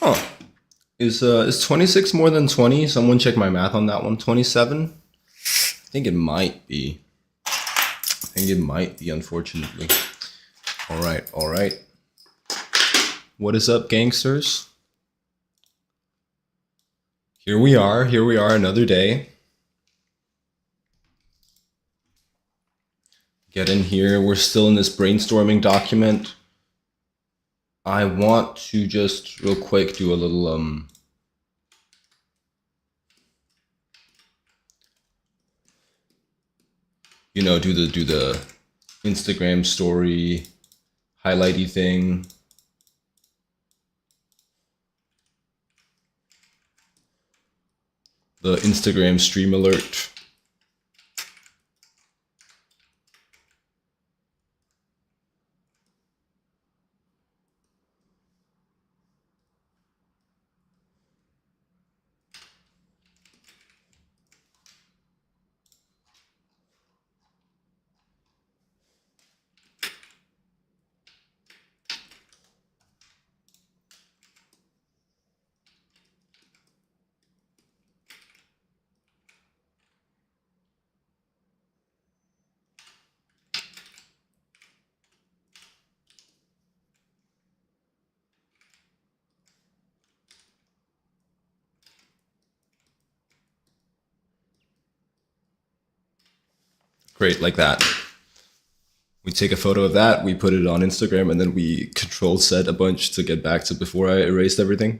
Huh. Is 26 more than 20? Someone check my math on that one. 27? I think it might be. I think it might be, unfortunately. All right, all right. What is up, gangsters? Here we are, another day. Get in here. We're still in this brainstorming document. I want to just real quick do a little do the Instagram story highlighty thing. The Instagram stream alert. Great, like that. We take a photo of that, we put it on Instagram, and then we control set a bunch to get back to before I erased everything.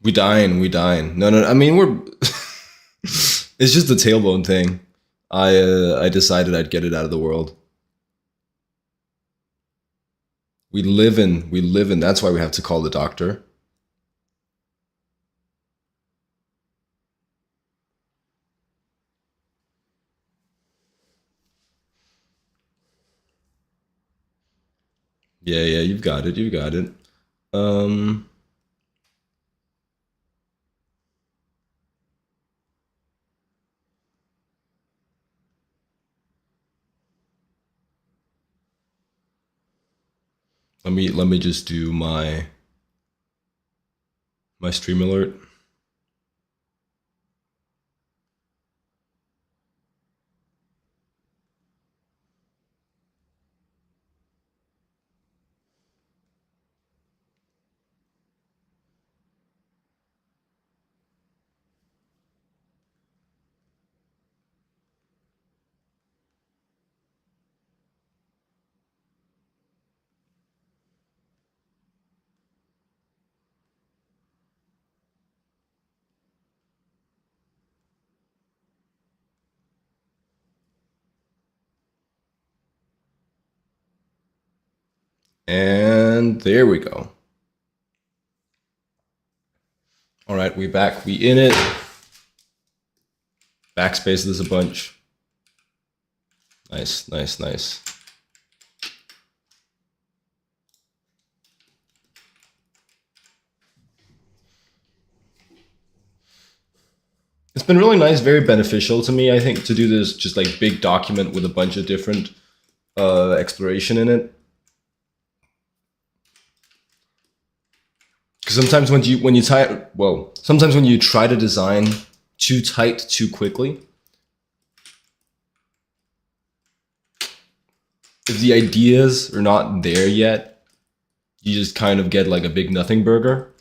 We dine. No, I mean, we're. It's just the tailbone thing. I decided I'd get it out of the world. We live in. That's why we have to call the doctor. Yeah, you've got it. You got it. Um, let me just do my stream alert. And there we go. All right, we back. We in it. Backspace this a bunch. Nice. It's been really nice, very beneficial to me, I think, to do this just like big document with a bunch of different exploration in it. Because sometimes sometimes when you try to design too tight too quickly, if the ideas are not there yet, you just kind of get like a big nothing burger.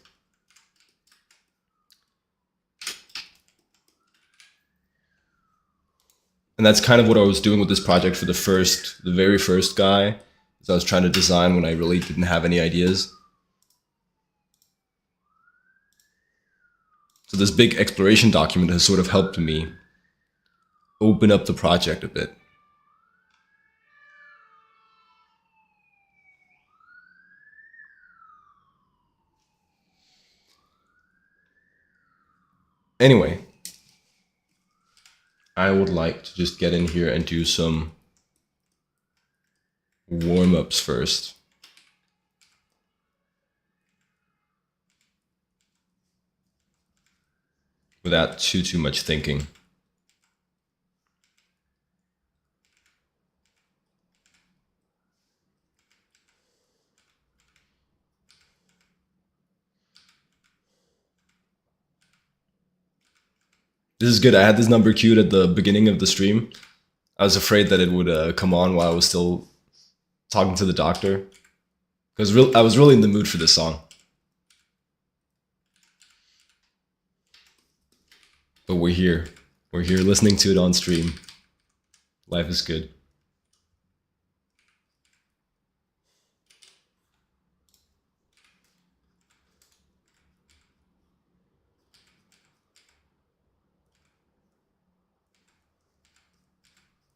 And that's kind of what I was doing with this project for the very first guy. So I was trying to design when I really didn't have any ideas. So this big exploration document has sort of helped me open up the project a bit. Anyway, I would like to just get in here and do some warm-ups first. Without too much thinking. This is good. I had this number queued at the beginning of the stream. I was afraid that it would come on while I was still talking to the doctor. Because I was really in the mood for this song. But we're here. We're here listening to it on stream. Life is good.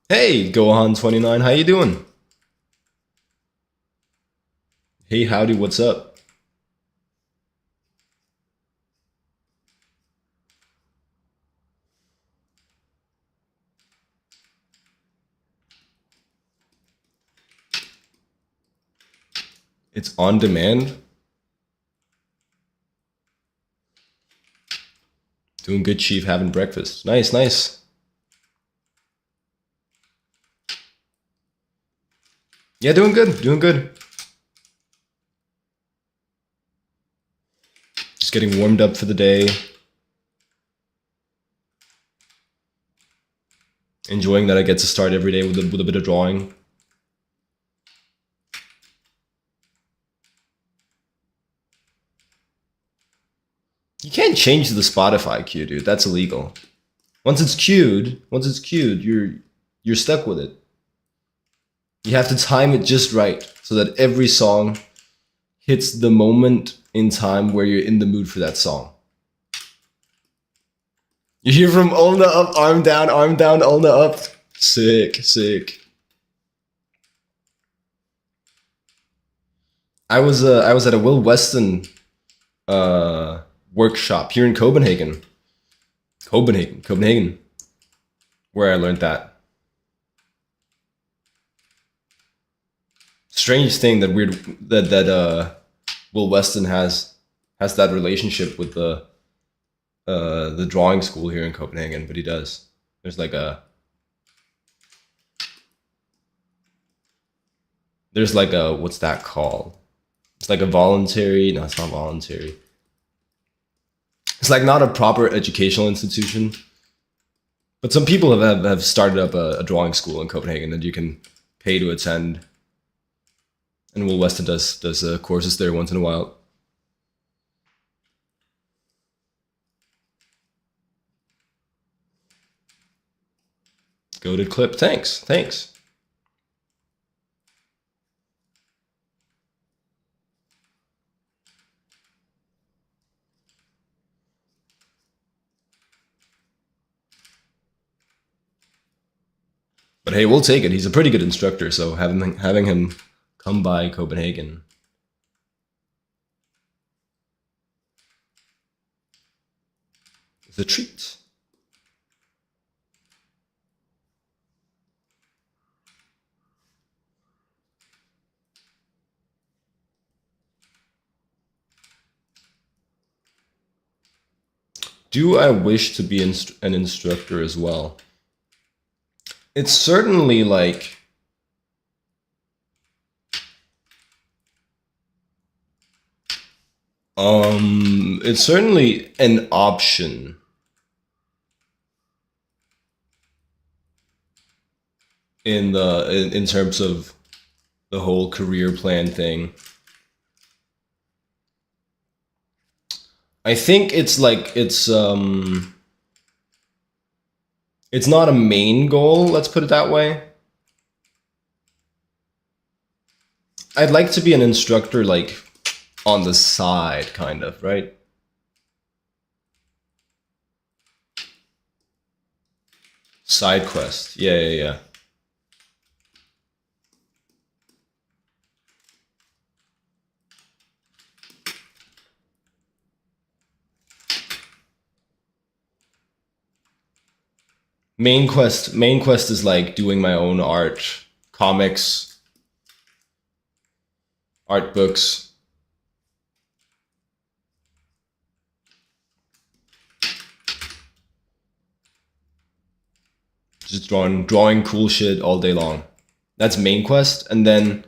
Hey, Gohan29, how you doing? Hey, howdy, what's up? It's on demand. Doing good, Chief, having breakfast. Nice, nice. Yeah, doing good, doing good. Just getting warmed up for the day. Enjoying that I get to start every day with a bit of drawing. You can't change the Spotify queue, dude. That's illegal. Once it's queued, you're stuck with it. You have to time it just right so that every song hits the moment in time where you're in the mood for that song. You hear from Ulna up, arm down, Ulna up. Sick, sick. I was at a Will Weston workshop here in Copenhagen, where I learned that. Strange thing that Will Weston has that relationship with the drawing school here in Copenhagen, but he does. There's like a what's that called? It's like a voluntary. No, it's not voluntary. It's like not a proper educational institution, but some people have started up a drawing school in Copenhagen that you can pay to attend. And Will Weston does courses there once in a while. Goated clip. Thanks. But hey, we'll take it. He's a pretty good instructor, so having him come by Copenhagen. It's a treat. Do I wish to be an instructor as well? It's certainly like it's certainly an option. In terms of the whole career plan thing. I think it's like it's not a main goal, let's put it that way. I'd like to be an instructor like on the side, kind of, right? Side quest. Yeah. Main quest is like doing my own art, comics, art books. Just drawing cool shit all day long. That's main quest, and then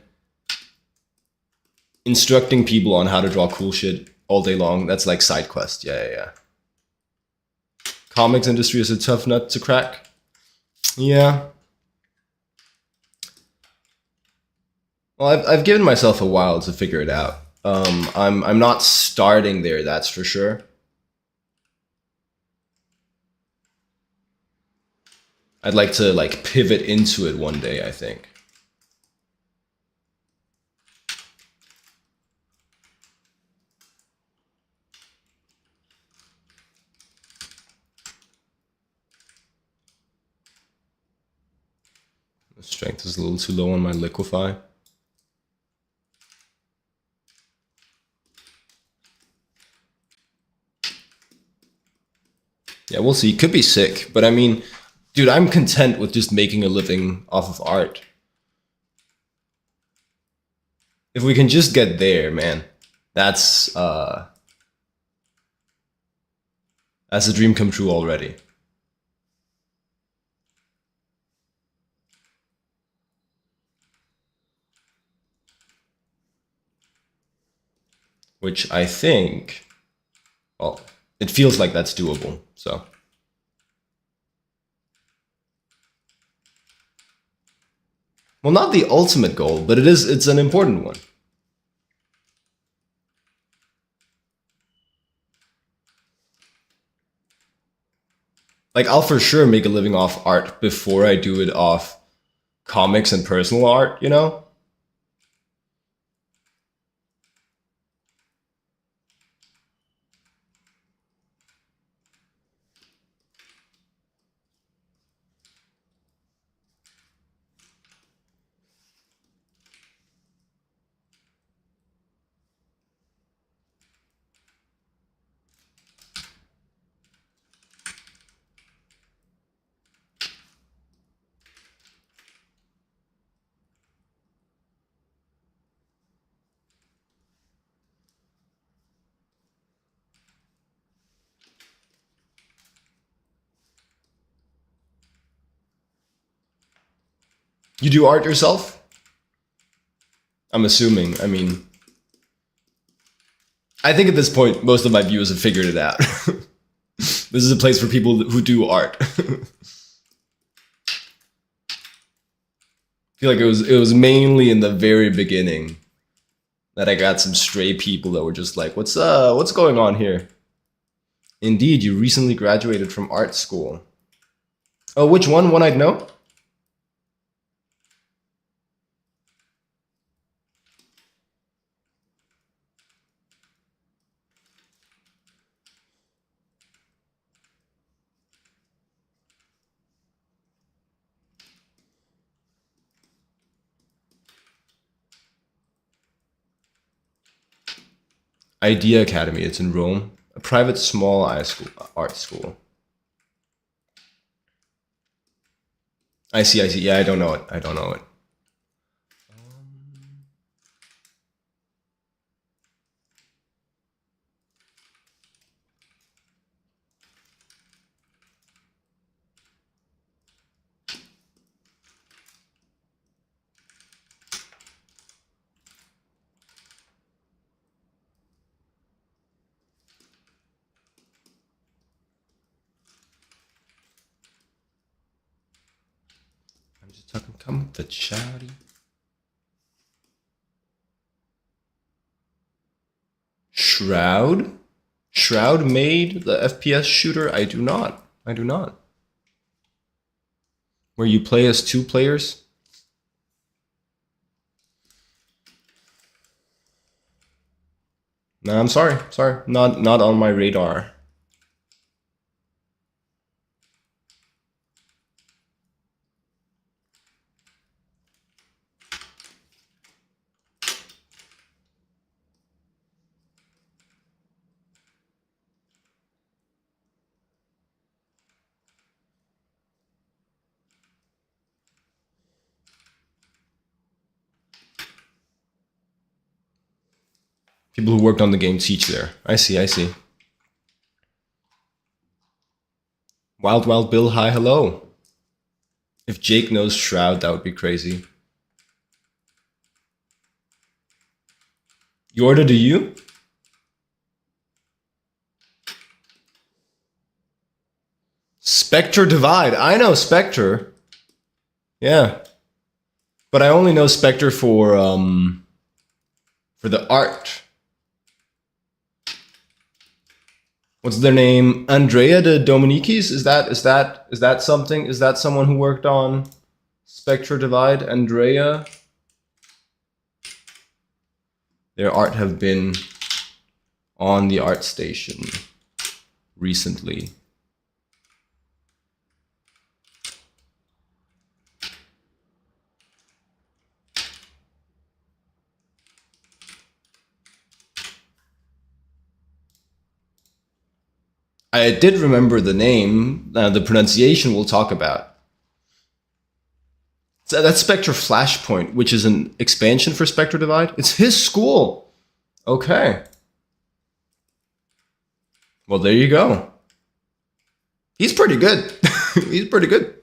instructing people on how to draw cool shit all day long. That's like side quest. Yeah. Comics industry is a tough nut to crack. Yeah. Well, I've given myself a while to figure it out. I'm not starting there, that's for sure. I'd like to like pivot into it one day, I think. The strength is a little too low on my liquefy. Yeah, we'll see. Could be sick, but I mean, dude, I'm content with just making a living off of art. If we can just get there, man, that's a dream come true already. Which I think, well, it feels like that's doable, so. Well, not the ultimate goal, but it's an important one. Like, I'll for sure make a living off art before I do it off comics and personal art, you know? You do art yourself? I'm assuming. I mean, I think at this point, most of my viewers have figured it out. This is a place for people who do art. I feel like it was mainly in the very beginning that I got some stray people that were just like, what's going on here? Indeed, you recently graduated from art school. Oh, which one? One I'd know? Idea Academy. It's in Rome. A private small art school. I see. Yeah, I don't know it. I don't know it. I'm just talking comfort, shouty. Shroud? Shroud made the FPS shooter? I do not. I do not. Where you play as two players? No, I'm sorry. Sorry. Not on my radar. People who worked on the game teach there. I see. Wild Wild Bill, hi, hello. If Jake knows Shroud, that would be crazy. Yorda, do you? Spectre Divide. I know Spectre. Yeah. But I only know Spectre for the art. What's their name? Andrea de Dominicis? Is that something? Is that someone who worked on Spectre Divide? Andrea? Their art have been on the art station recently. I did remember the name, the pronunciation we'll talk about. So that's Spectre Flashpoint, which is an expansion for Spectre Divide. It's his school. Okay. Well, there you go. He's pretty good. He's pretty good.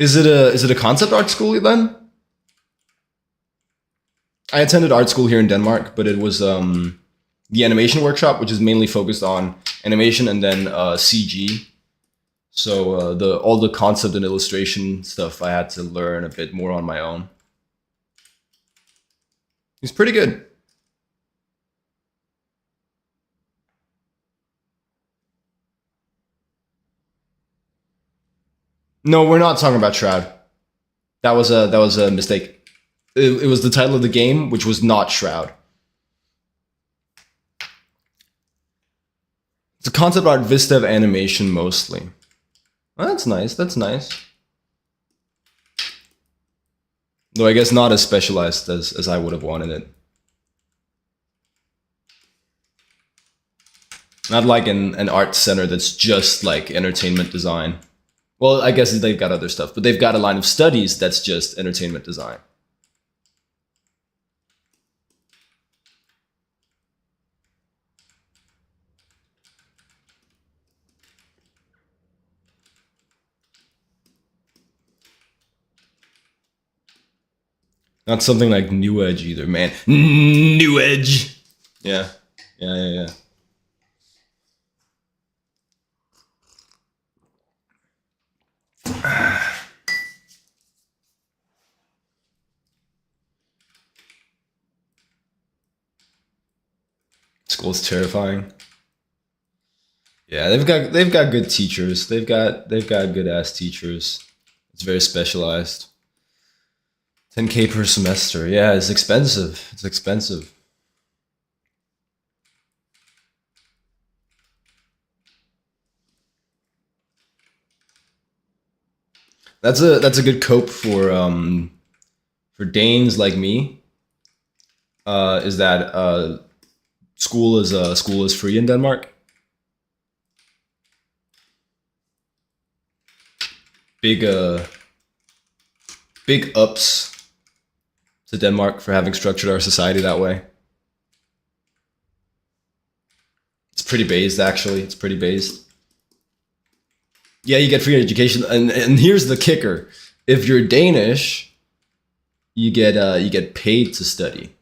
Is it a concept art school then? I attended art school here in Denmark, but it was the animation workshop, which is mainly focused on animation and then CG. So all the concept and illustration stuff I had to learn a bit more on my own. He's pretty good. No, we're not talking about Shroud. That was a mistake. It was the title of the game, which was not Shroud. It's a concept art vista of animation mostly. Oh, that's nice. That's nice. Though I guess not as specialized as I would have wanted it. Not like an art center that's just like entertainment design. Well, I guess they've got other stuff, but they've got a line of studies that's just entertainment design. Not something like New Edge either, man. New Edge. Yeah. Yeah. School's terrifying. Yeah, they've got good teachers. They've got good ass teachers. It's very specialized. 10K per semester. Yeah, it's expensive. It's expensive. That's a good cope for Danes like me. Is that school is free in Denmark. Big ups to Denmark for having structured our society that way. It's pretty based, actually. It's pretty based. Yeah, you get free education, and here's the kicker: if you're Danish, you get paid to study.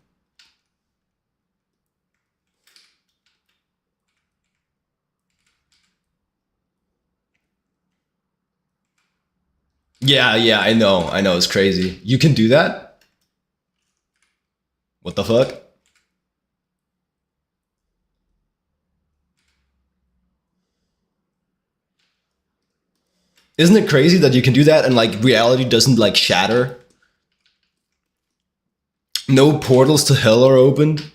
Yeah, I know, it's crazy. You can do that? What the fuck? Isn't it crazy that you can do that and like reality doesn't like shatter? No portals to hell are opened.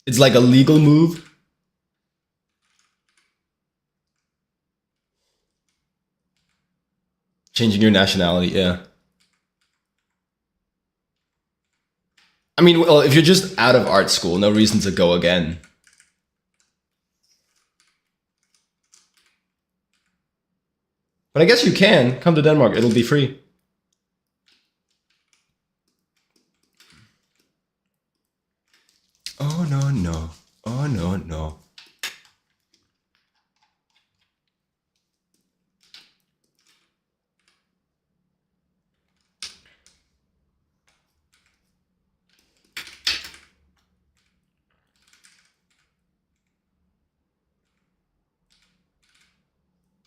It's like a legal move. Changing your nationality, yeah. I mean, well, if you're just out of art school, no reason to go again. But I guess you can come to Denmark. It'll be free. Oh no. Oh no.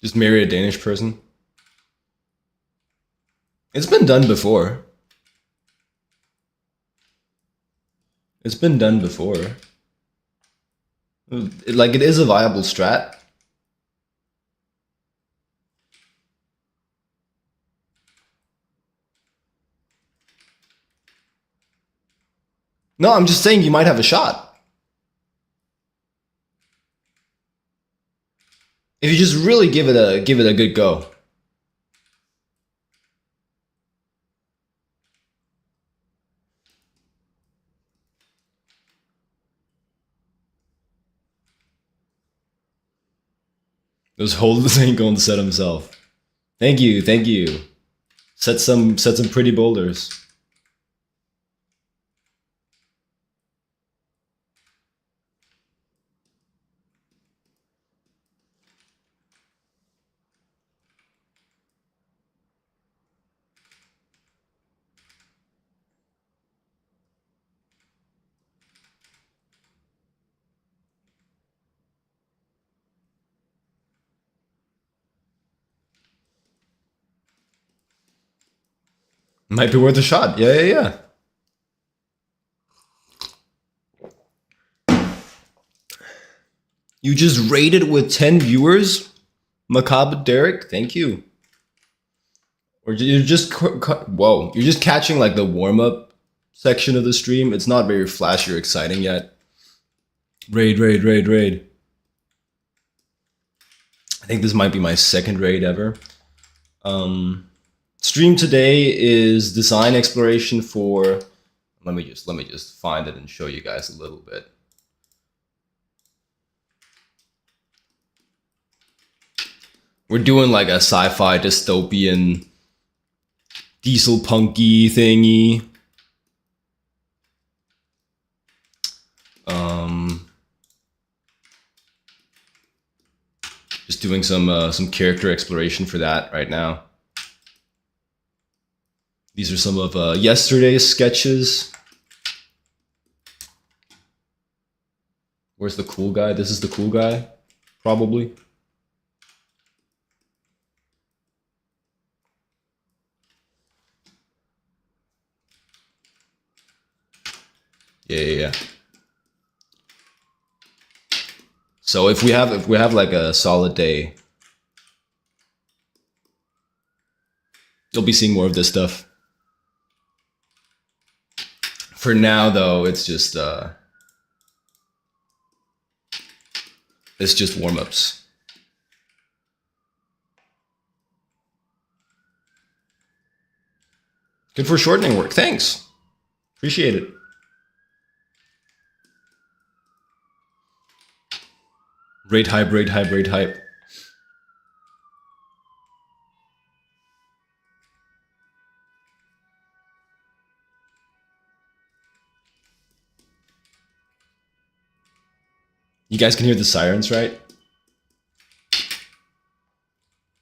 Just marry a Danish person. It's been done before. It's been done before. Like, it is a viable strat. No, I'm just saying you might have a shot. If you just really give it a good go. Those holders ain't going to set himself. Thank you, thank you. Set some pretty boulders. Might be worth a shot. Yeah. You just rated with 10 viewers? Macabre Derek, thank you. Or you're just whoa, you're just catching like the warm-up section of the stream. It's not very flashy or exciting yet. Raid. I think this might be my second raid ever. Stream today is design exploration for. Let me just find it and show you guys a little bit. We're doing like a sci-fi dystopian diesel punky thingy. Just doing some character exploration for that right now. These are some of yesterday's sketches. Where's the cool guy? This is the cool guy, probably. Yeah. So if we have like a solid day, you'll be seeing more of this stuff. For now, though, it's just warm-ups. Good for shortening work. Thanks. Appreciate it. Rate hype. You guys can hear the sirens, right?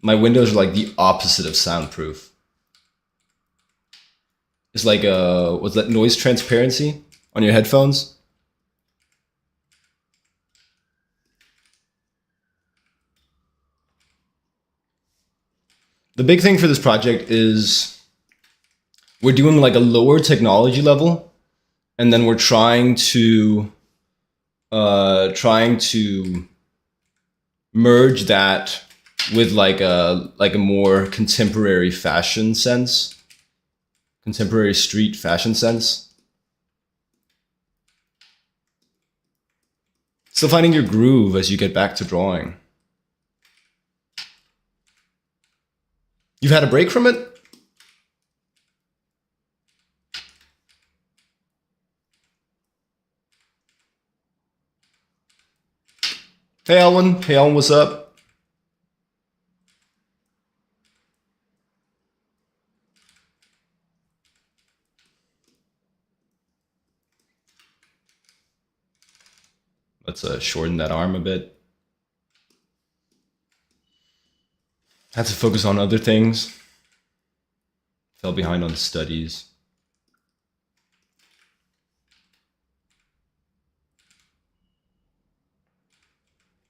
My windows are like the opposite of soundproof. It's like what's that, noise transparency on your headphones? The big thing for this project is we're doing like a lower technology level, and then we're trying to merge that with like a more contemporary fashion sense, contemporary street fashion sense. Still finding your groove as you get back to drawing. You've had a break from it? Hey, Elwin. Hey, Elwin, what's up? Let's shorten that arm a bit. Had to focus on other things. Fell behind on studies.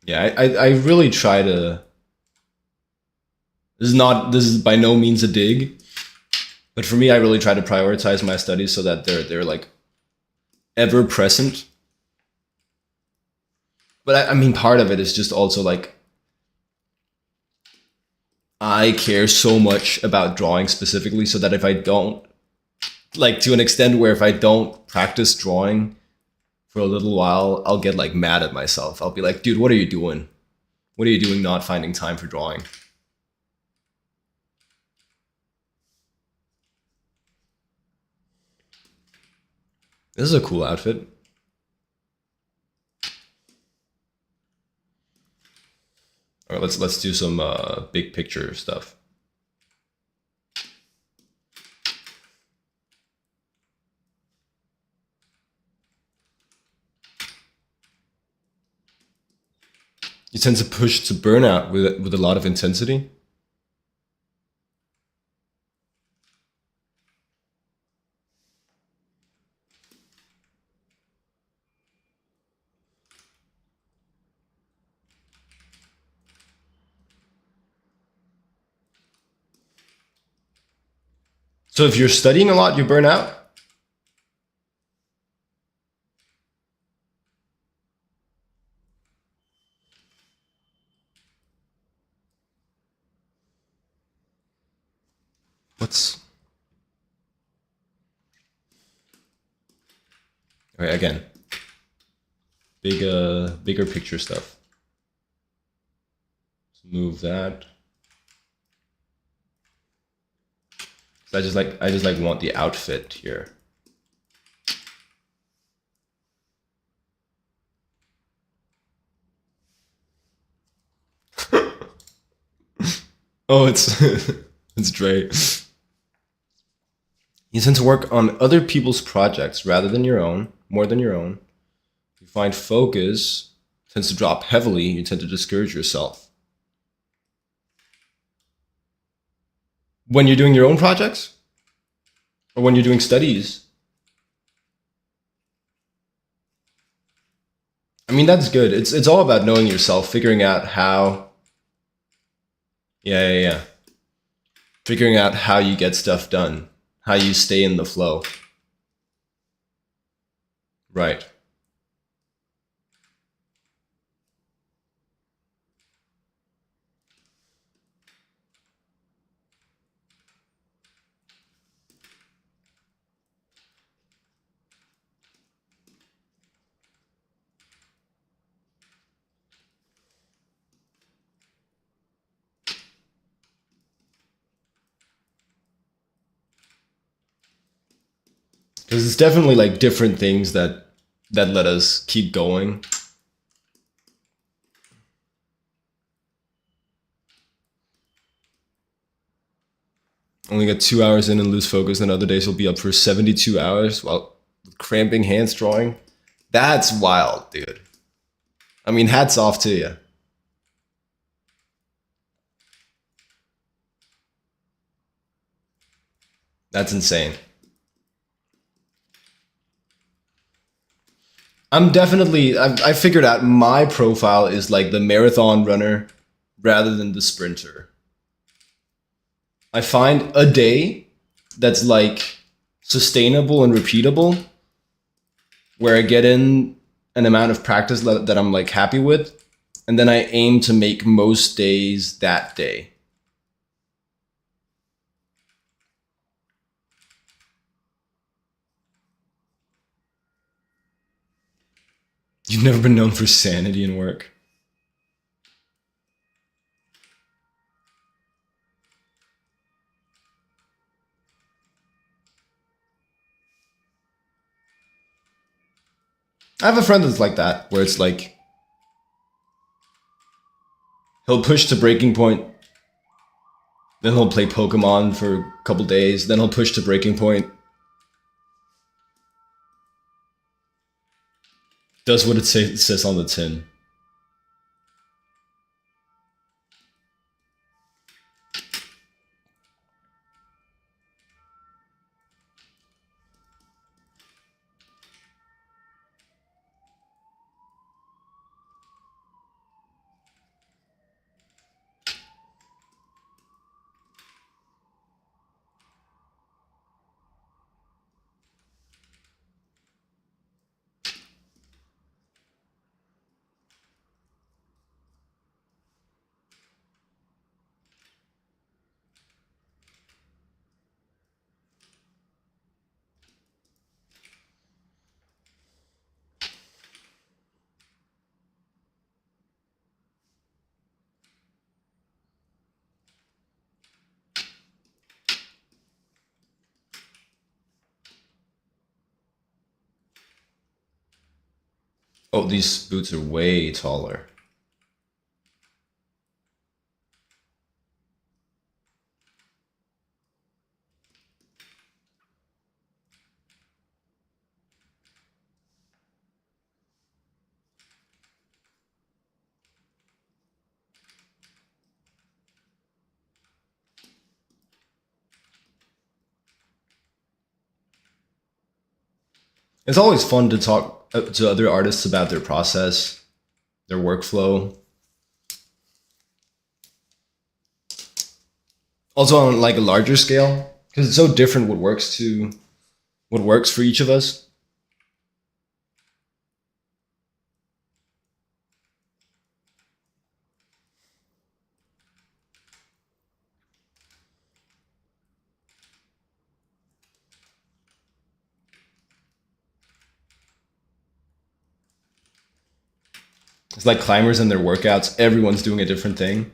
Yeah, I really try to This is by no means a dig, but for me, I really try to prioritize my studies so that they're like ever present. But I mean, part of it is just also like I care so much about drawing specifically, so that if I don't, like, to an extent where if I don't practice drawing for a little while, I'll get like mad at myself. I'll be like, dude, what are you doing? What are you doing not finding time for drawing? This is a cool outfit. All right, let's do some big picture stuff. You tend to push to burnout with a lot of intensity. So if you're studying a lot, you burn out. What's okay again? Bigger picture stuff. Let's move that. So I just like want the outfit here. Oh, it's it's Dre. You tend to work on other people's projects rather than your own, more than your own. You find focus tends to drop heavily. You tend to discourage yourself. When you're doing your own projects? Or when you're doing studies? I mean, that's good. It's all about knowing yourself, figuring out how. Yeah. Figuring out how you get stuff done, how you stay in the flow. Right. Because it's definitely like different things that let us keep going. Only get 2 hours in and lose focus, and other days will be up for 72 hours while cramping hands drawing. That's wild, dude. I mean, hats off to you. That's insane. I figured out my profile is like the marathon runner rather than the sprinter. I find a day that's like sustainable and repeatable where I get in an amount of practice that I'm like happy with, and then I aim to make most days that day. You've never been known for sanity in work. I have a friend that's like that, where it's like he'll push to breaking point, then he'll play Pokemon for a couple days, then he'll push to breaking point, does what it says on the tin. Oh, these boots are way taller. It's always fun to talk to other artists about their process, their workflow. Also on like a larger scale, because it's so different what works for each of us. It's like climbers and their workouts. Everyone's doing a different thing.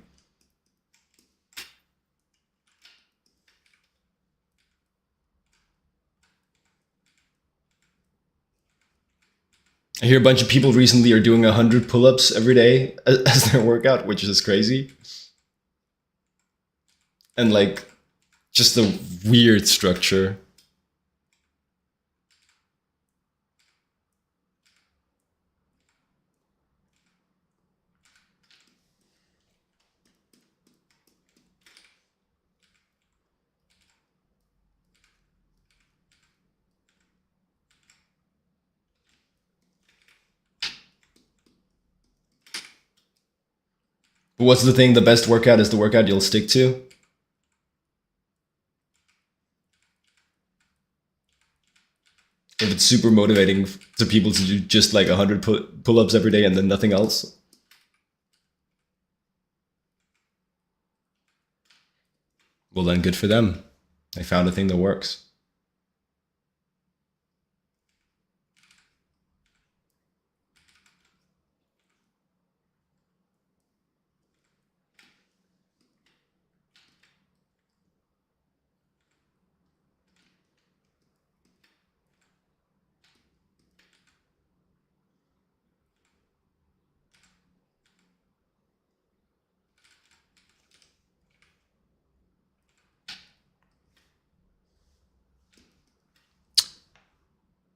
I hear a bunch of people recently are doing 100 pull-ups every day as their workout, which is crazy. And like just the weird structure. But what's the thing? The best workout is the workout you'll stick to. If it's super motivating to people to do just like 100 pull-ups every day and then nothing else. Well, then good for them. They found a thing that works.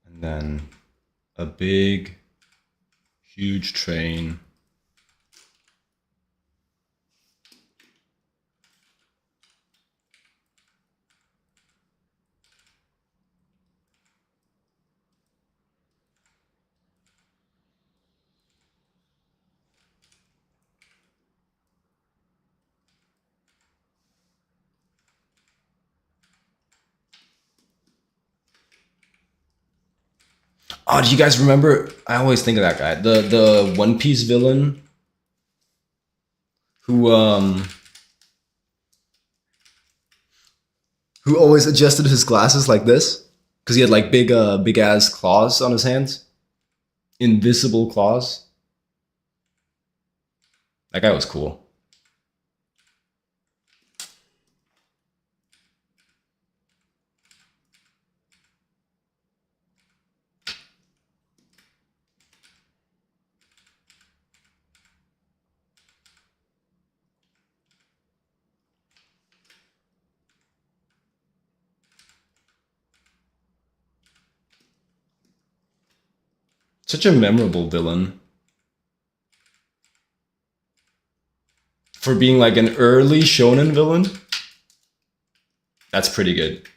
And then a big, huge train. Oh, do you guys remember? I always think of that guy, the One Piece villain who who always adjusted his glasses like this because he had like big ass claws on his hands, invisible claws. That guy was cool. Such a memorable villain for being like an early shonen villain. That's pretty good.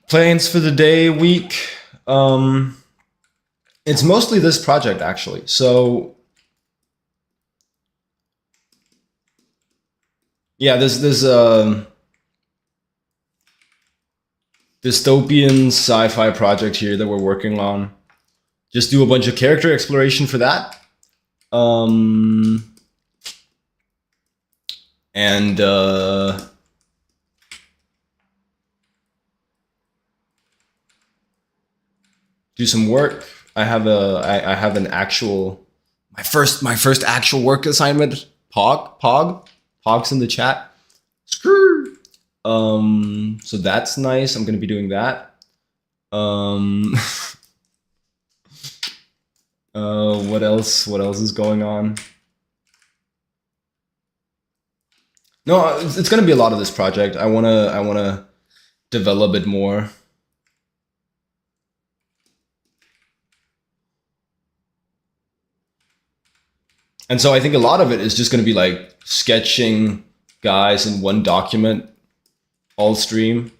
Plans for the day, week. It's mostly this project actually. So yeah, this dystopian sci-fi project here that we're working on. Just do a bunch of character exploration for that. And do some work. I have an actual my first actual work assignment. Pog's in the chat. Screw. So that's nice. I'm gonna be doing that. Um, what else? What else is going on? No, it's gonna be a lot of this project. I wanna develop it more. And so I think a lot of it is just going to be like sketching guys in one document all stream.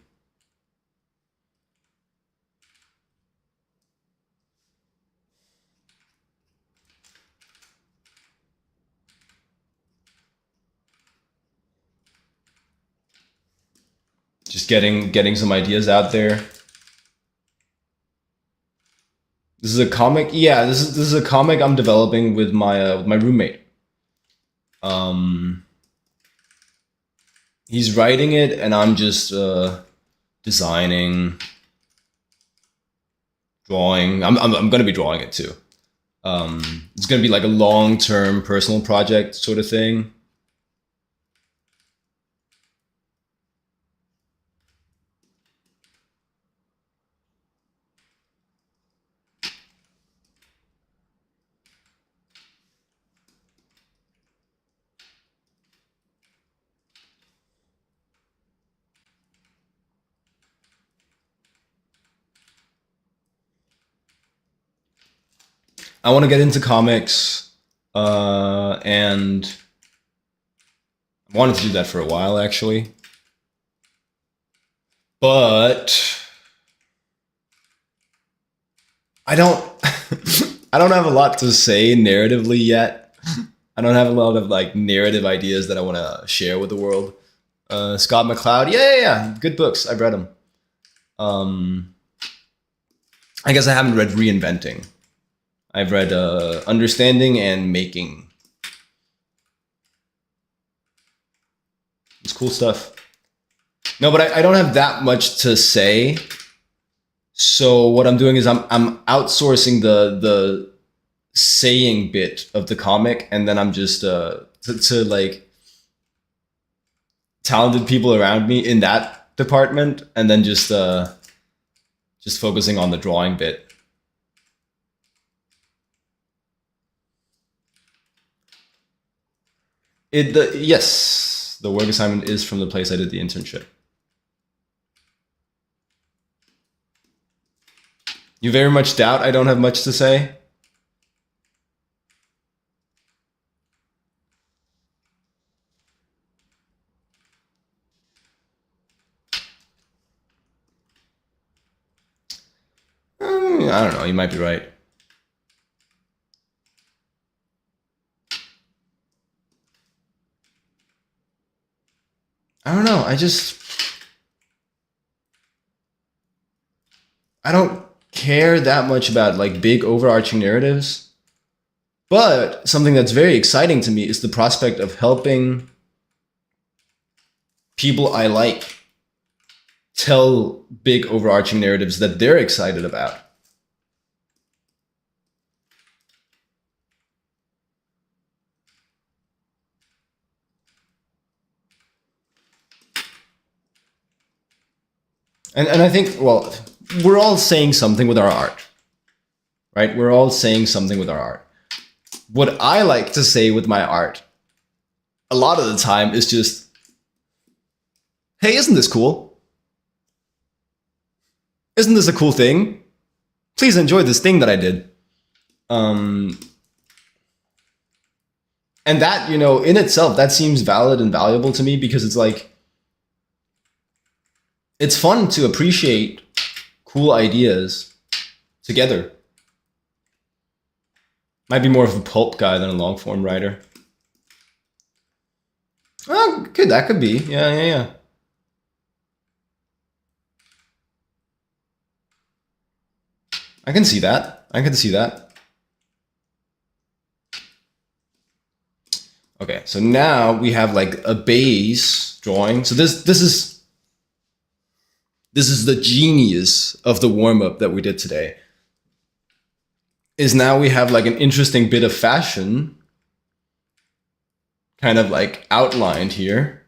Just getting some ideas out there. This is a comic. Yeah, this is a comic I'm developing with my roommate. He's writing it, and I'm just designing, drawing. I'm gonna be drawing it too. It's gonna be like a long-term personal project sort of thing. I want to get into comics, and I wanted to do that for a while actually, but I don't I don't have a lot to say narratively yet. I don't have a lot of like narrative ideas that I want to share with the world. Scott McCloud, yeah, good books. I've read them. I guess I haven't read Reinventing. I've read Understanding and Making. It's cool stuff. No, but I don't have that much to say. So what I'm doing is I'm outsourcing the saying bit of the comic, and then I'm just to like talented people around me in that department, and then just focusing on the drawing bit. Yes, the work assignment is from the place I did the internship. You very much doubt I don't have much to say? I don't know, you might be right. I don't know, I don't care that much about like big overarching narratives. But something that's very exciting to me is the prospect of helping people I like tell big overarching narratives that they're excited about. And I think, well, we're all saying something with our art, right? We're all saying something with our art. What I like to say with my art, a lot of the time, is just, hey, isn't this cool? Isn't this a cool thing? Please enjoy this thing that I did. And that, you know, in itself, that seems valid and valuable to me, because it's like, it's fun to appreciate cool ideas together. Might be more of a pulp guy than a long form writer. Oh, that could be. Yeah. I can see that. Okay, so now we have like a base drawing. So this is the genius of the warm-up that we did today. is now we have like an interesting bit of fashion kind of like outlined here.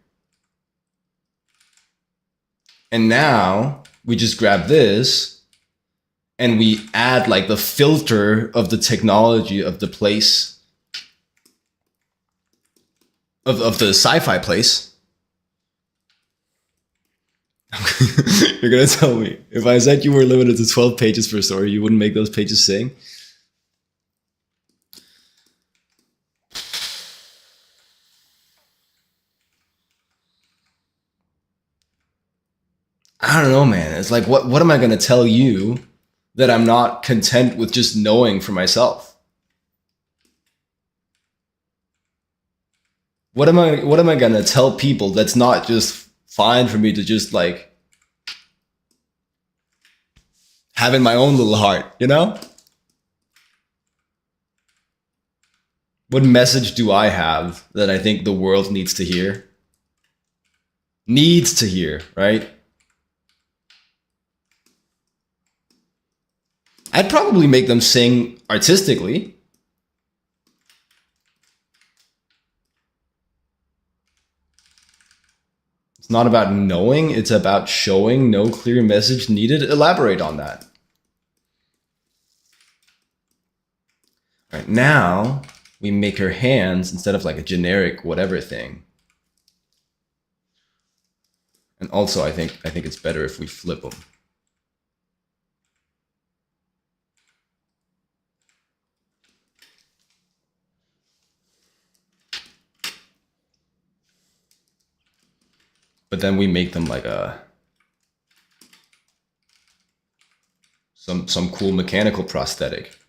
And now we just grab this and we add like the filter of the technology of the place, of the sci-fi place. You're gonna tell me, if I said you were limited to 12 pages per story, you wouldn't make those pages sing? I don't know, man. It's like, what am I gonna tell you that I'm not content with just knowing for myself? What am I gonna tell people that's not just fine for me to just like have in my own little heart, you know? What message do I have that I think the world needs to hear? Needs to hear, right? I'd probably make them sing artistically. It's not about knowing, it's about showing. No clear message needed. Elaborate on that. All right, now we make her hands instead of like a generic whatever thing. And also I think it's better if we flip them. But then we make them like some cool mechanical prosthetic.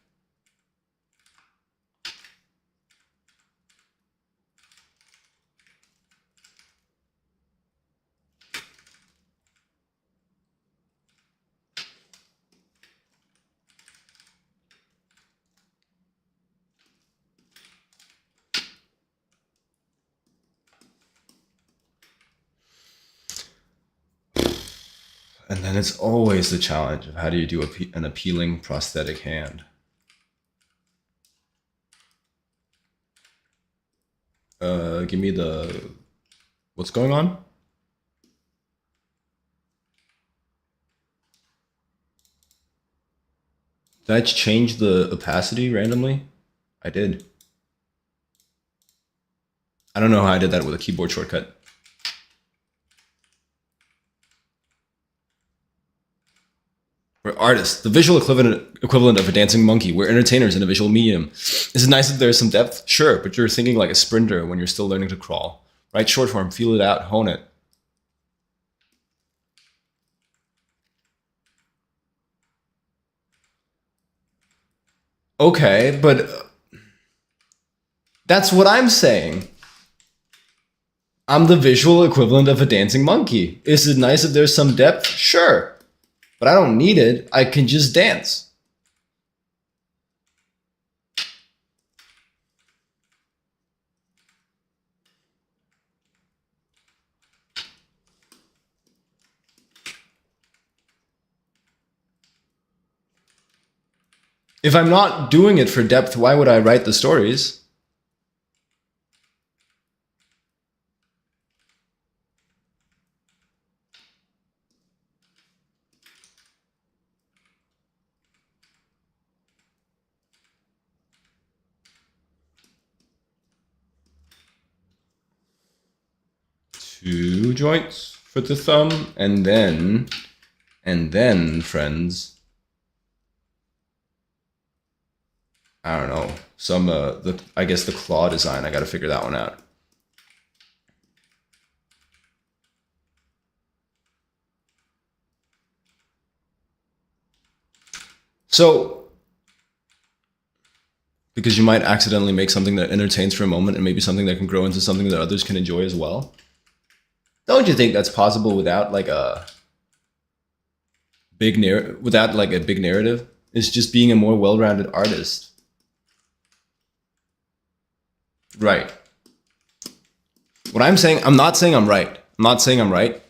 And then it's always the challenge of how do you do an appealing prosthetic hand? Give me the... What's going on? Did I change the opacity randomly? I did. I don't know how I did that with a keyboard shortcut. We're artists, the visual equivalent of a dancing monkey. We're entertainers in a visual medium. Is it nice that there's some depth? Sure, but you're thinking like a sprinter when you're still learning to crawl. Right? Short form, feel it out, hone it. Okay, but that's what I'm saying. I'm the visual equivalent of a dancing monkey. Is it nice if there's some depth? Sure. But I don't need it. I can just dance. If I'm not doing it for depth, why would I write the stories? Two joints for the thumb, and then, friends, I don't know, some, I guess the claw design, I gotta figure that one out. So, because you might accidentally make something that entertains for a moment and maybe something that can grow into something that others can enjoy as well. Don't you think that's possible without like a big narrative? It's just being a more well-rounded artist. Right. What I'm saying, I'm not saying I'm right. I'm not saying I'm right.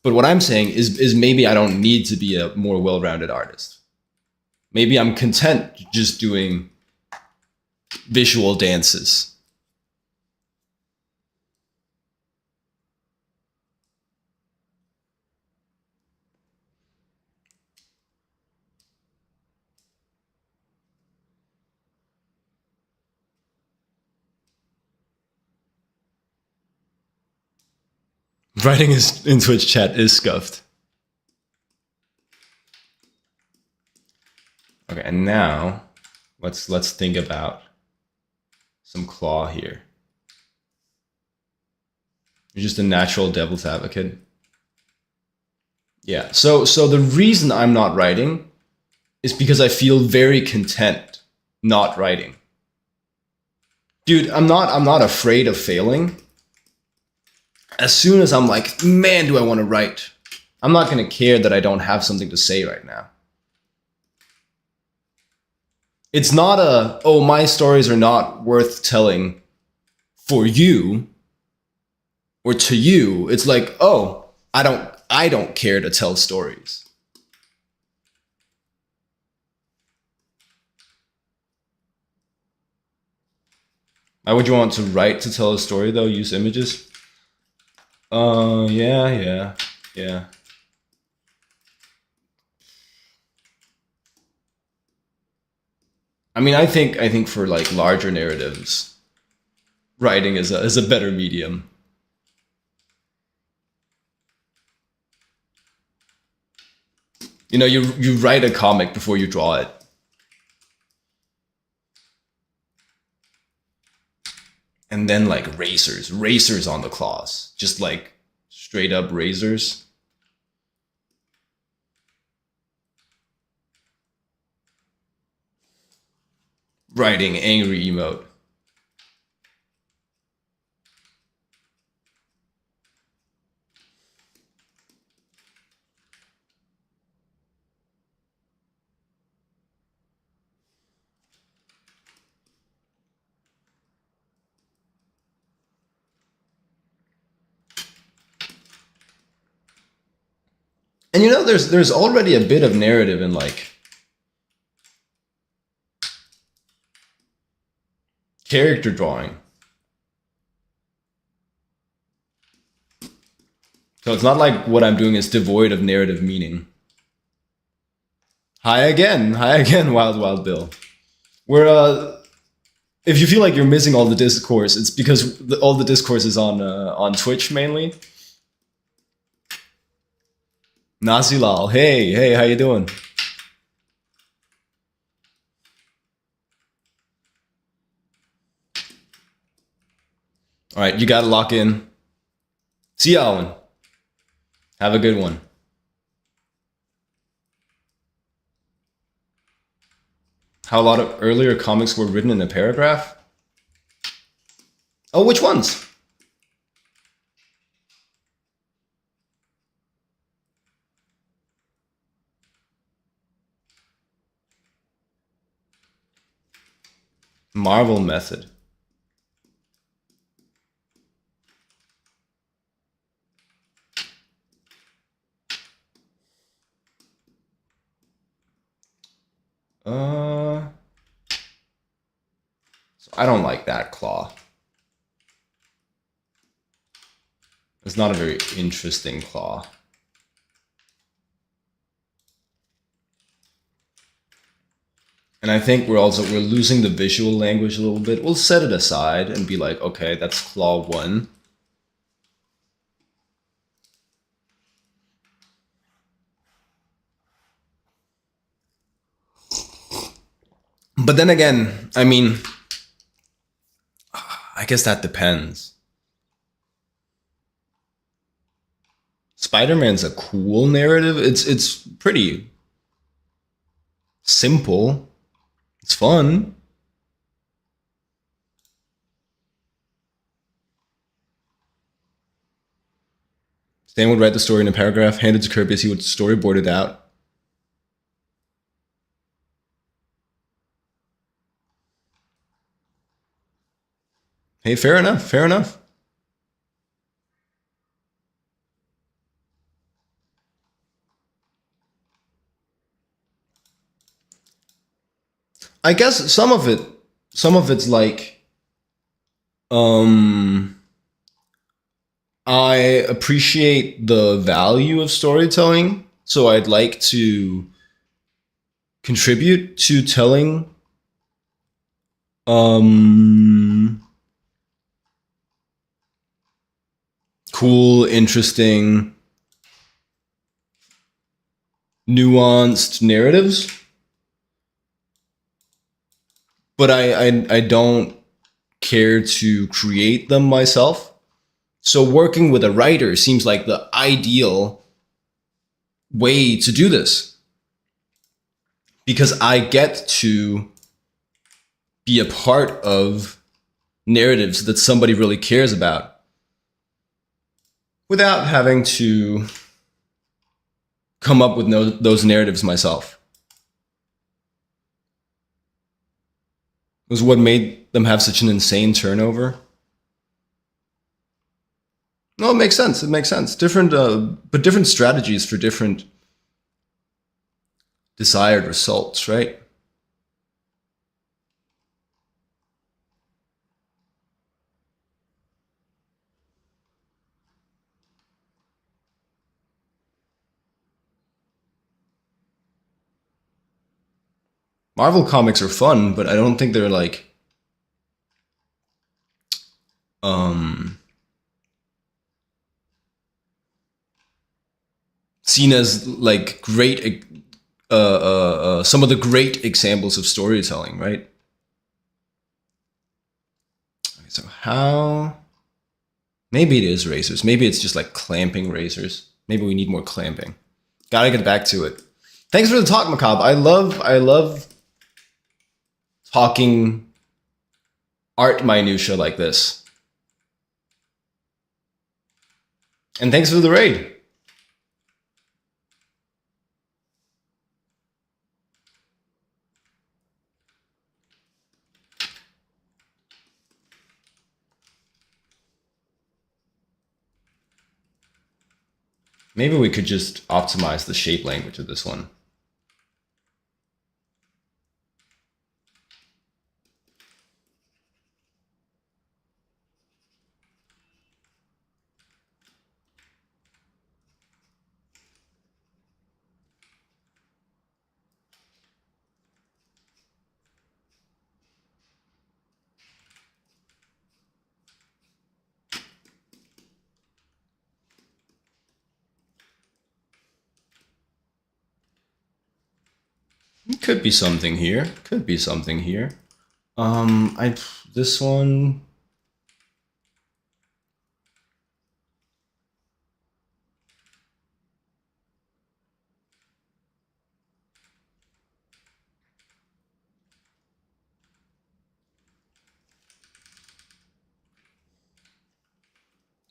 But what I'm saying is maybe I don't need to be a more well-rounded artist. Maybe I'm content just doing visual dances. Writing is in Twitch chat is scuffed. Okay, and now let's think about some claw here. You're just a natural devil's advocate. Yeah. So the reason I'm not writing is because I feel very content not writing. Dude, I'm not afraid of failing. As soon as I'm like, man, do I want to write? I'm not going to care that I don't have something to say right now. It's not oh, my stories are not worth telling for you or to you. It's like, oh, I don't care to tell stories. Why would you want to write to tell a story though? Use images? Yeah. I mean, I think for like larger narratives, writing is a better medium. You know, you write a comic before you draw it. And then like razors on the claws, just like straight up razors. Writing angry emote. And you know, there's already a bit of narrative in like character drawing. So it's not like what I'm doing is devoid of narrative meaning. Hi again, Wild Wild Bill. We're if you feel like you're missing all the discourse, it's because all the discourse is on Twitch mainly. Nasilal, hey, how you doing? All right, you gotta lock in. See you, Alan. Have a good one. How a lot of earlier comics were written in a paragraph? Oh, which ones? Marvel method. So I don't like that claw. It's not a very interesting claw. And I think we're losing the visual language a little bit. We'll set it aside and be like, okay, that's claw 1. But then again, I mean, I guess that depends. Spider-Man's a cool narrative. It's pretty simple. It's fun. Stan would write the story in a paragraph, hand it to Kirby as he would storyboard it out. Hey, fair enough, fair enough. I guess some of it's like, um, I appreciate the value of storytelling, so I'd like to contribute to telling um cool, interesting, nuanced narratives, but I don't care to create them myself. So working with a writer seems like the ideal way to do this because I get to be a part of narratives that somebody really cares about without having to come up with those narratives myself. It was what made them have such an insane turnover. No, it makes sense. It makes sense. Different, but different strategies for different desired results, right? Marvel comics are fun, but I don't think they're like um, seen as like great, some of the great examples of storytelling, right? So how? Maybe it is razors. Maybe it's just like clamping razors. Maybe we need more clamping. Gotta get back to it. Thanks for the talk, Macabre. I love talking art minutia like this. And thanks for the raid. Maybe we could just optimize the shape language of this one. Could be something here. Could be something here. I this one.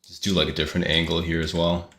Just do like a different angle here as well.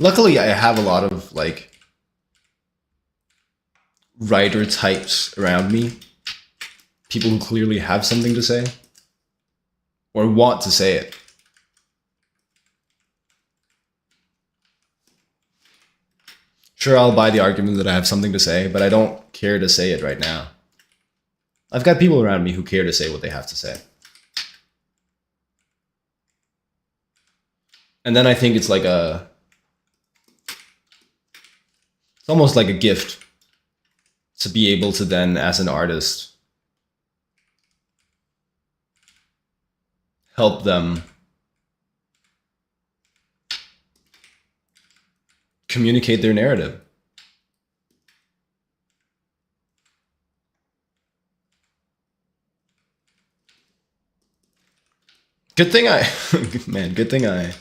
Luckily, I have a lot of like writer types around me. People who clearly have something to say or want to say it. Sure, I'll buy the argument that I have something to say, but I don't care to say it right now. I've got people around me who care to say what they have to say. And then I think it's like it's almost like a gift to be able to then, as an artist, help them communicate their narrative. Good thing I, man, good thing I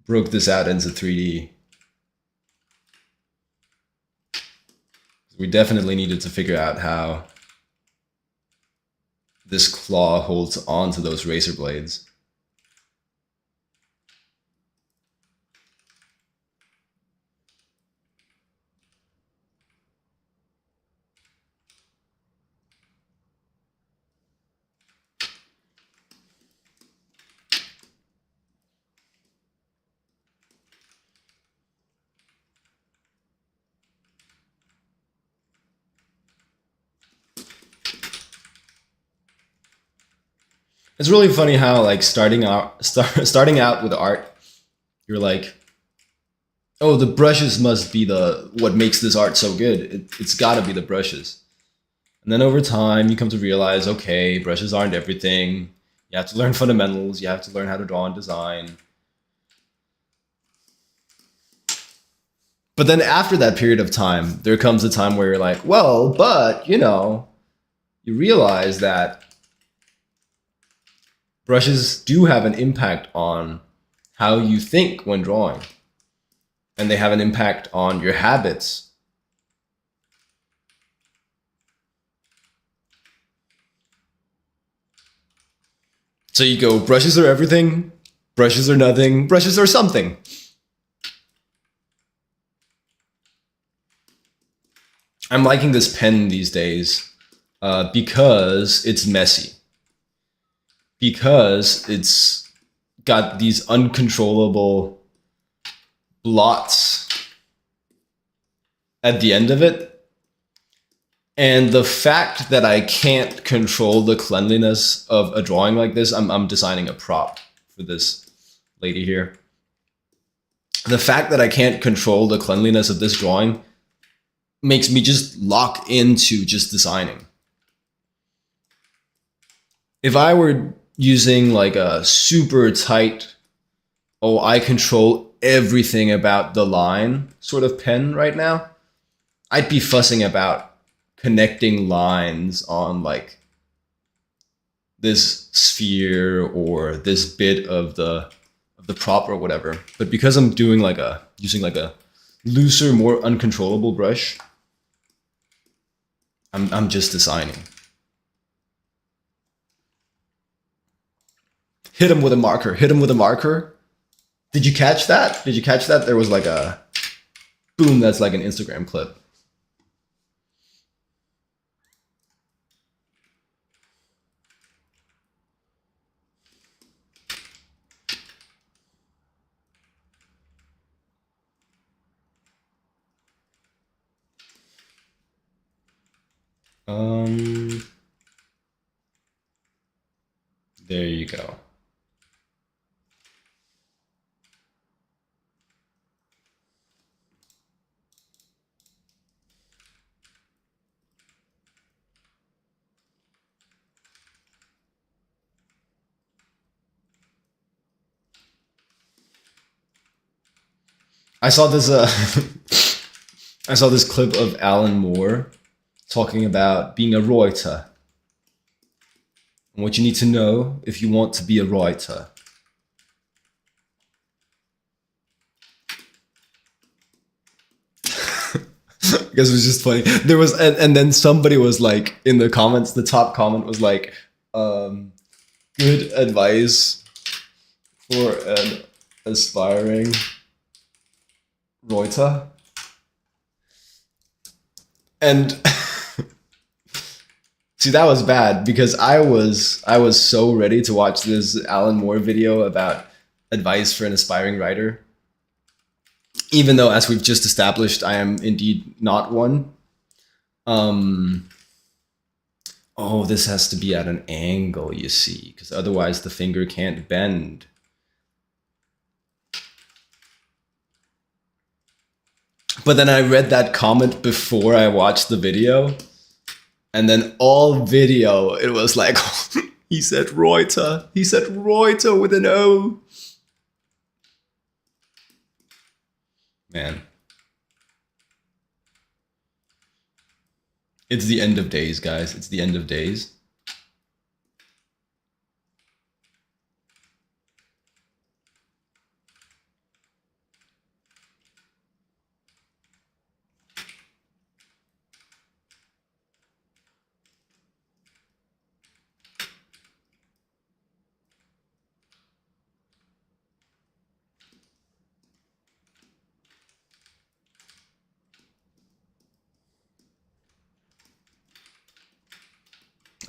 broke this out into 3D. We definitely needed to figure out how this claw holds on to those razor blades. It's really funny how like starting out with art, you're like, oh, the brushes must be the what makes this art so good. It's got to be the brushes. And then over time, you come to realize, okay, brushes aren't everything. You have to learn fundamentals. You have to learn how to draw and design. But then after that period of time, there comes a time where you're like, well, but you realize that brushes do have an impact on how you think when drawing. And they have an impact on your habits. So you go, brushes are everything, brushes are nothing, brushes are something. I'm liking this pen these days because it's messy. Because it's got these uncontrollable blots at the end of it. And the fact that I can't control the cleanliness of a drawing like this, I'm designing a prop for this lady here. The fact that I can't control the cleanliness of this drawing makes me just lock into just designing. If I were using like a super tight, oh, I control everything about the line sort of pen right now, I'd be fussing about connecting lines on like this sphere or this bit of the prop or whatever. But because I'm doing using a looser, more uncontrollable brush, I'm just designing. Hit him with a marker. Hit him with a marker. Did you catch that? Did you catch that? There was like a boom. That's like an Instagram clip. There you go. I saw this I saw this clip of Alan Moore talking about being a writer and what you need to know if you want to be a writer. Because it was just funny. There was, and then somebody was like in the comments. The top comment was like, "Good advice for an aspiring writer." And see, that was bad because I was so ready to watch this Alan Moore video about advice for an aspiring writer. Even though, as we've just established, I am indeed not one. Oh, this has to be at an angle, you see, because otherwise the finger can't bend. But then I read that comment before I watched the video, and then all video, it was like, he said Reuter. He said Reuter with an O. Man. It's the end of days, guys. It's the end of days.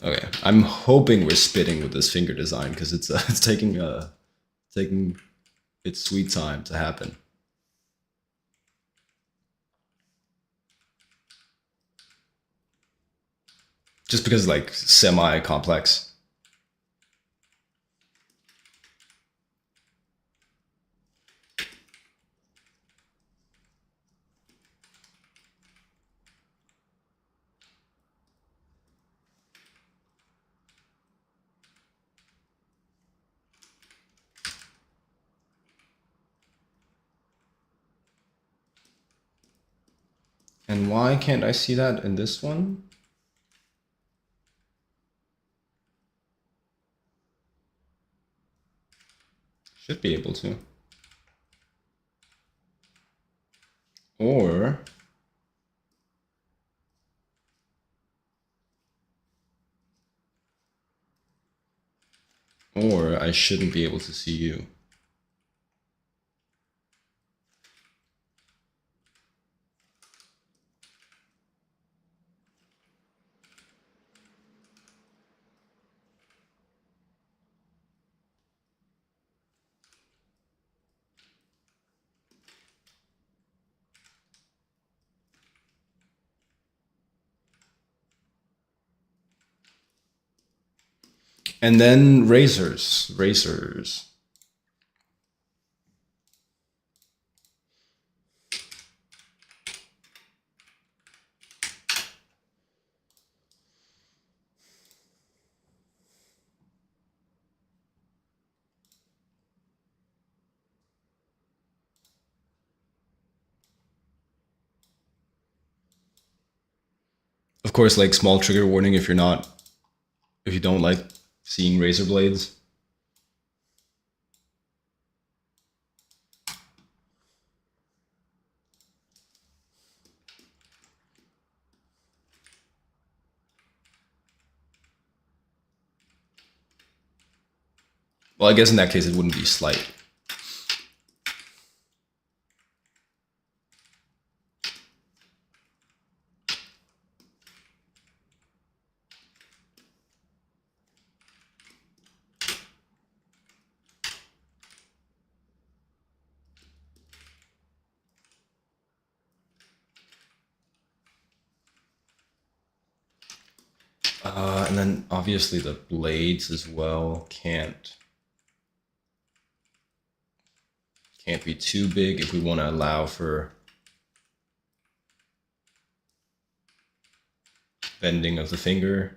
Okay, I'm hoping we're spitting with this finger design because it's taking its sweet time to happen. Just because like semi-complex. And why can't I see that in this one? Should be able to. Or I shouldn't be able to see you. And then razors. Of course, like small trigger warning if you don't like seeing razor blades. Well, I guess in that case it wouldn't be slight. And then obviously the blades as well can't be too big if we want to allow for bending of the finger.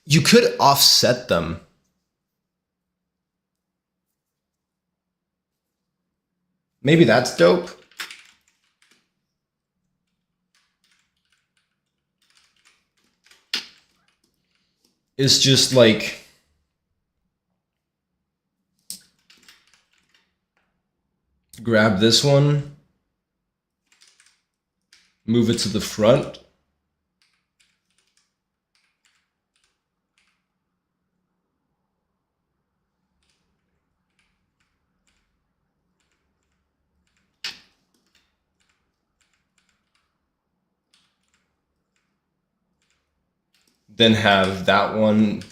You could offset them. Maybe that's dope. It's just like grab this one, move it to the front. Then have that one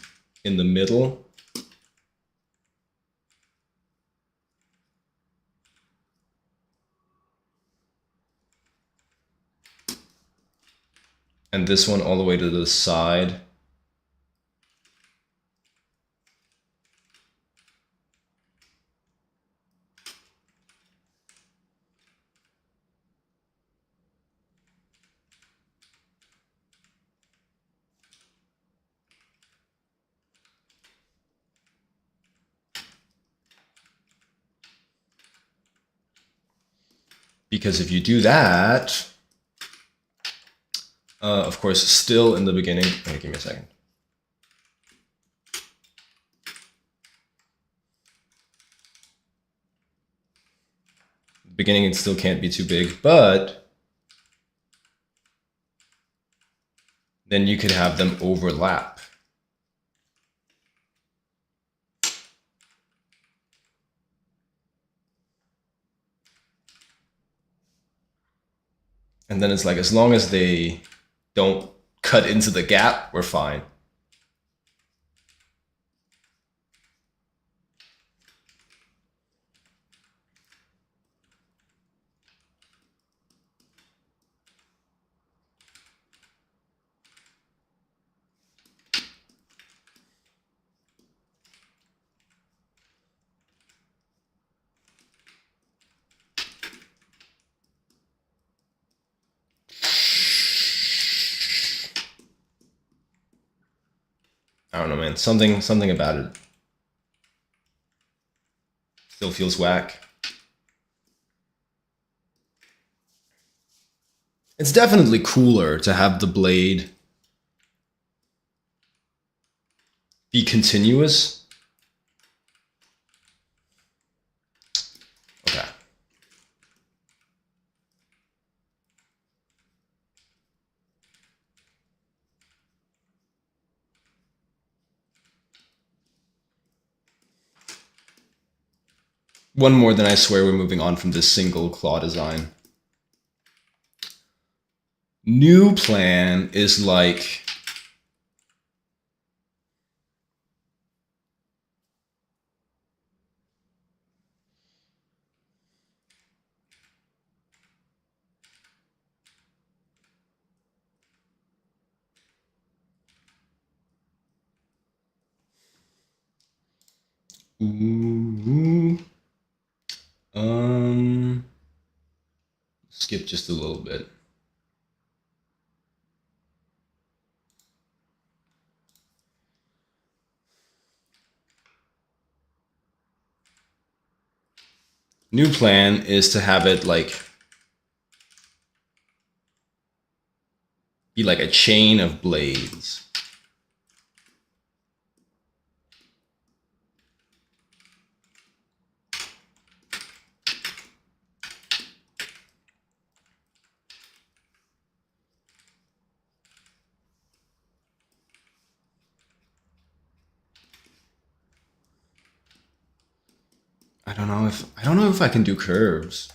in the middle. And this one all the way to the side. Because if you do that, of course, still in the beginning, okay, give me a second. Beginning, it still can't be too big, but then you could have them overlap. And then it's like, as long as they don't cut into the gap, we're fine. I don't know, man. Something about it still feels whack. It's definitely cooler to have the blade be continuous. Okay. One more, then I swear we're moving on from this single claw design. New plan is like, ooh, skip just a little bit. New plan is to have it like be like a chain of blades. I don't know if I can do curves.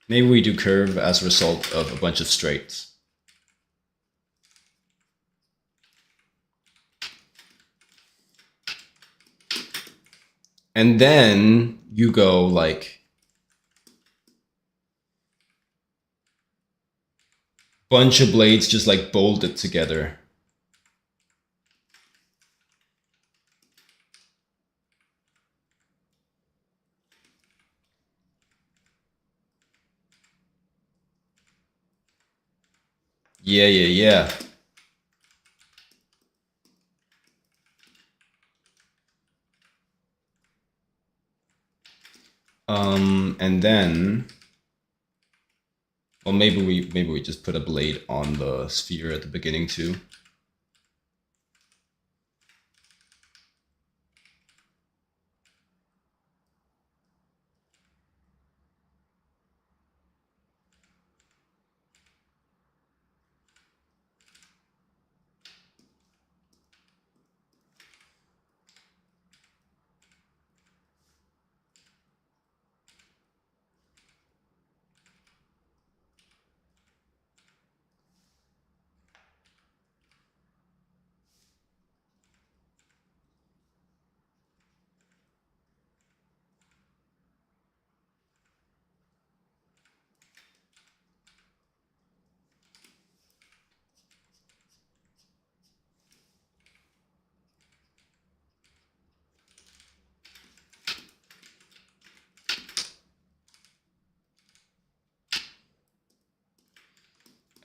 Maybe we do curve as a result of a bunch of straights. And then you go like bunch of blades just like bolted together. Yeah, yeah, yeah. And then, well, maybe we just put a blade on the sphere at the beginning too.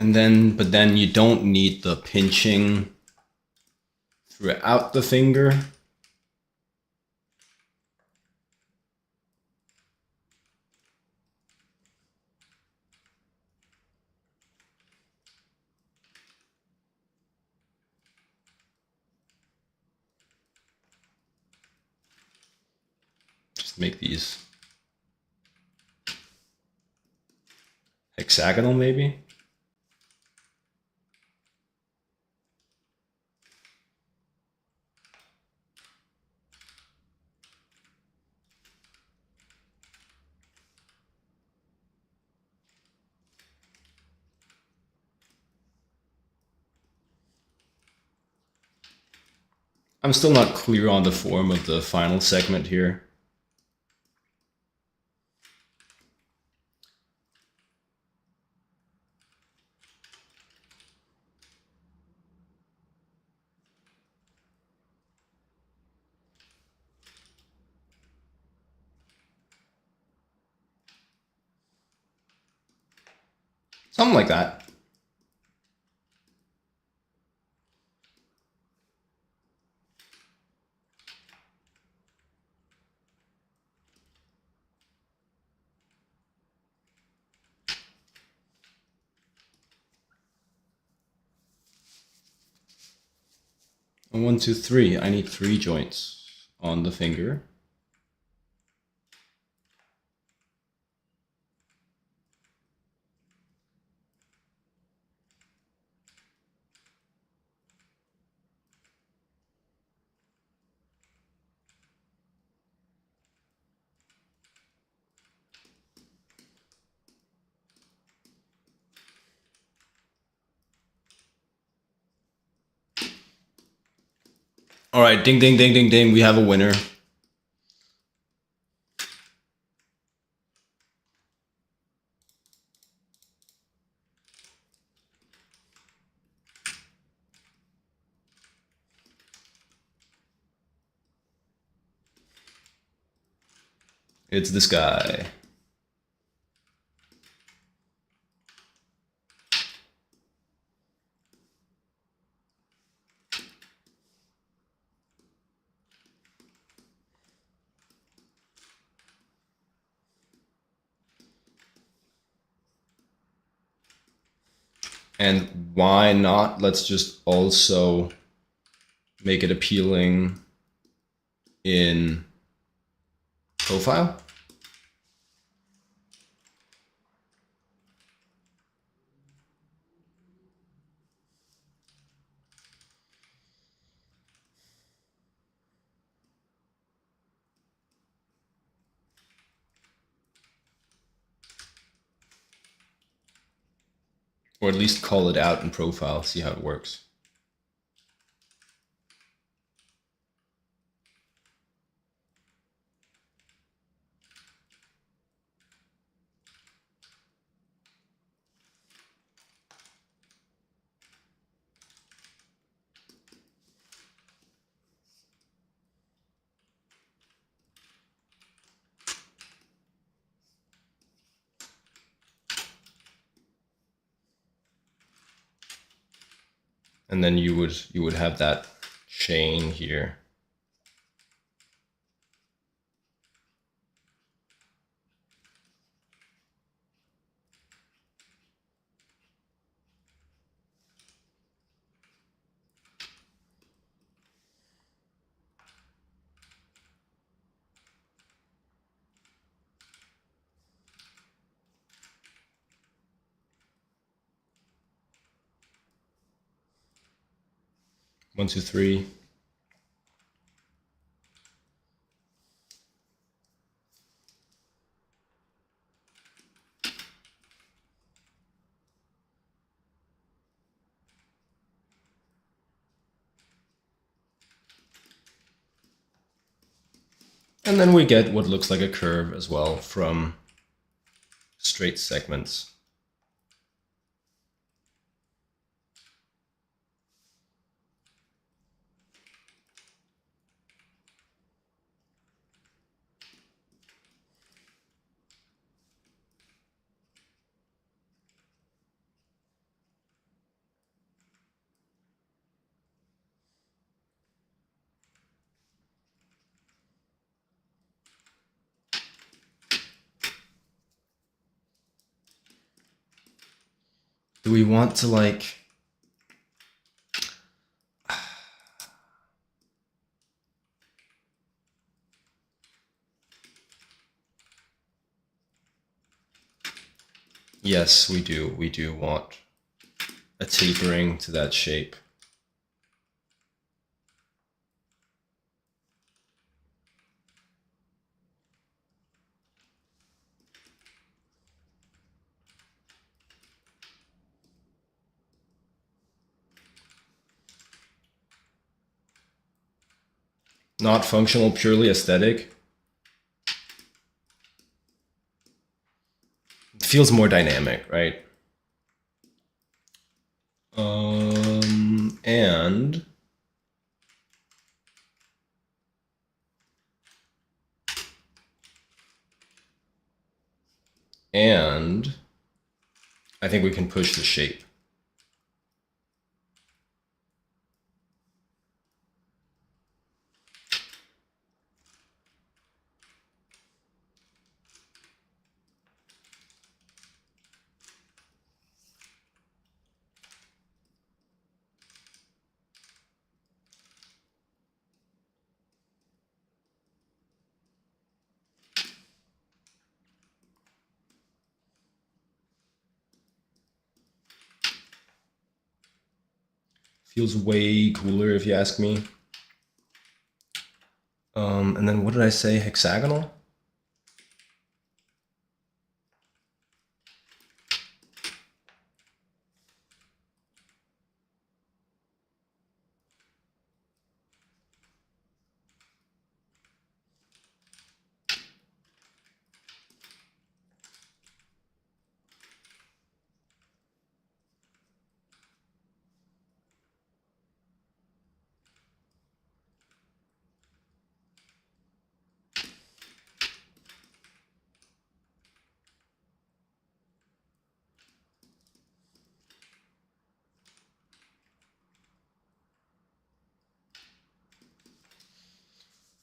And then, but then you don't need the pinching throughout the finger. Just make these Hexagonal, maybe? I'm still not clear on the form of the final segment here. Something like that. And 1, 2, 3. I need 3 joints on the finger. All right, ding, ding, ding, ding, ding. We have a winner. It's this guy. And why not? Let's just also make it appealing in profile. Or at least call it out in profile, see how it works. And then you would have that chain here. One, two, three. And then we get what looks like a curve as well from straight segments. Do we want to like... Yes, we do. We do want a tapering to that shape. Not functional, purely aesthetic. It feels more dynamic, right? And I think we can push the shape. Feels way cooler if you ask me. And then what did I say? Hexagonal?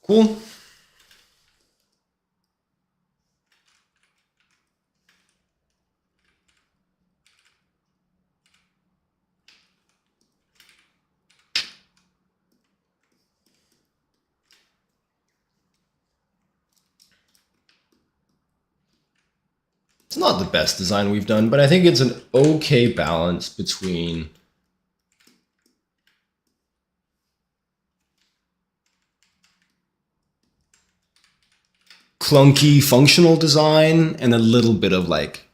Cool. It's not the best design we've done, but I think it's an okay balance between clunky functional design and a little bit of like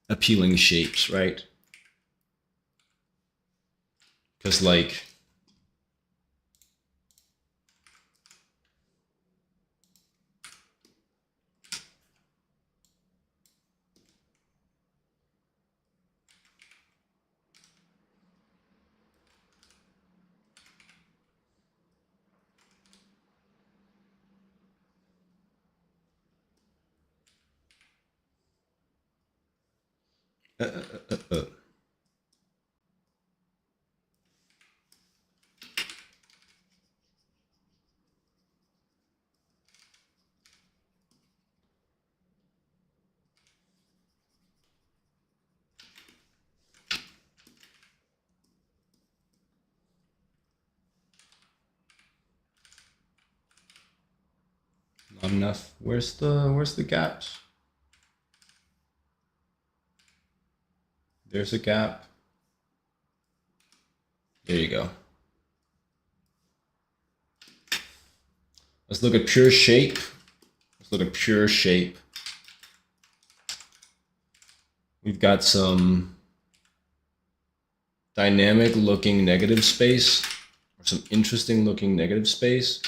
appealing shapes, right? Because like not enough. Where's the gaps? There's a gap. There you go. Let's look at pure shape. Let's look at pure shape. We've got some dynamic looking negative space, or some interesting looking negative space.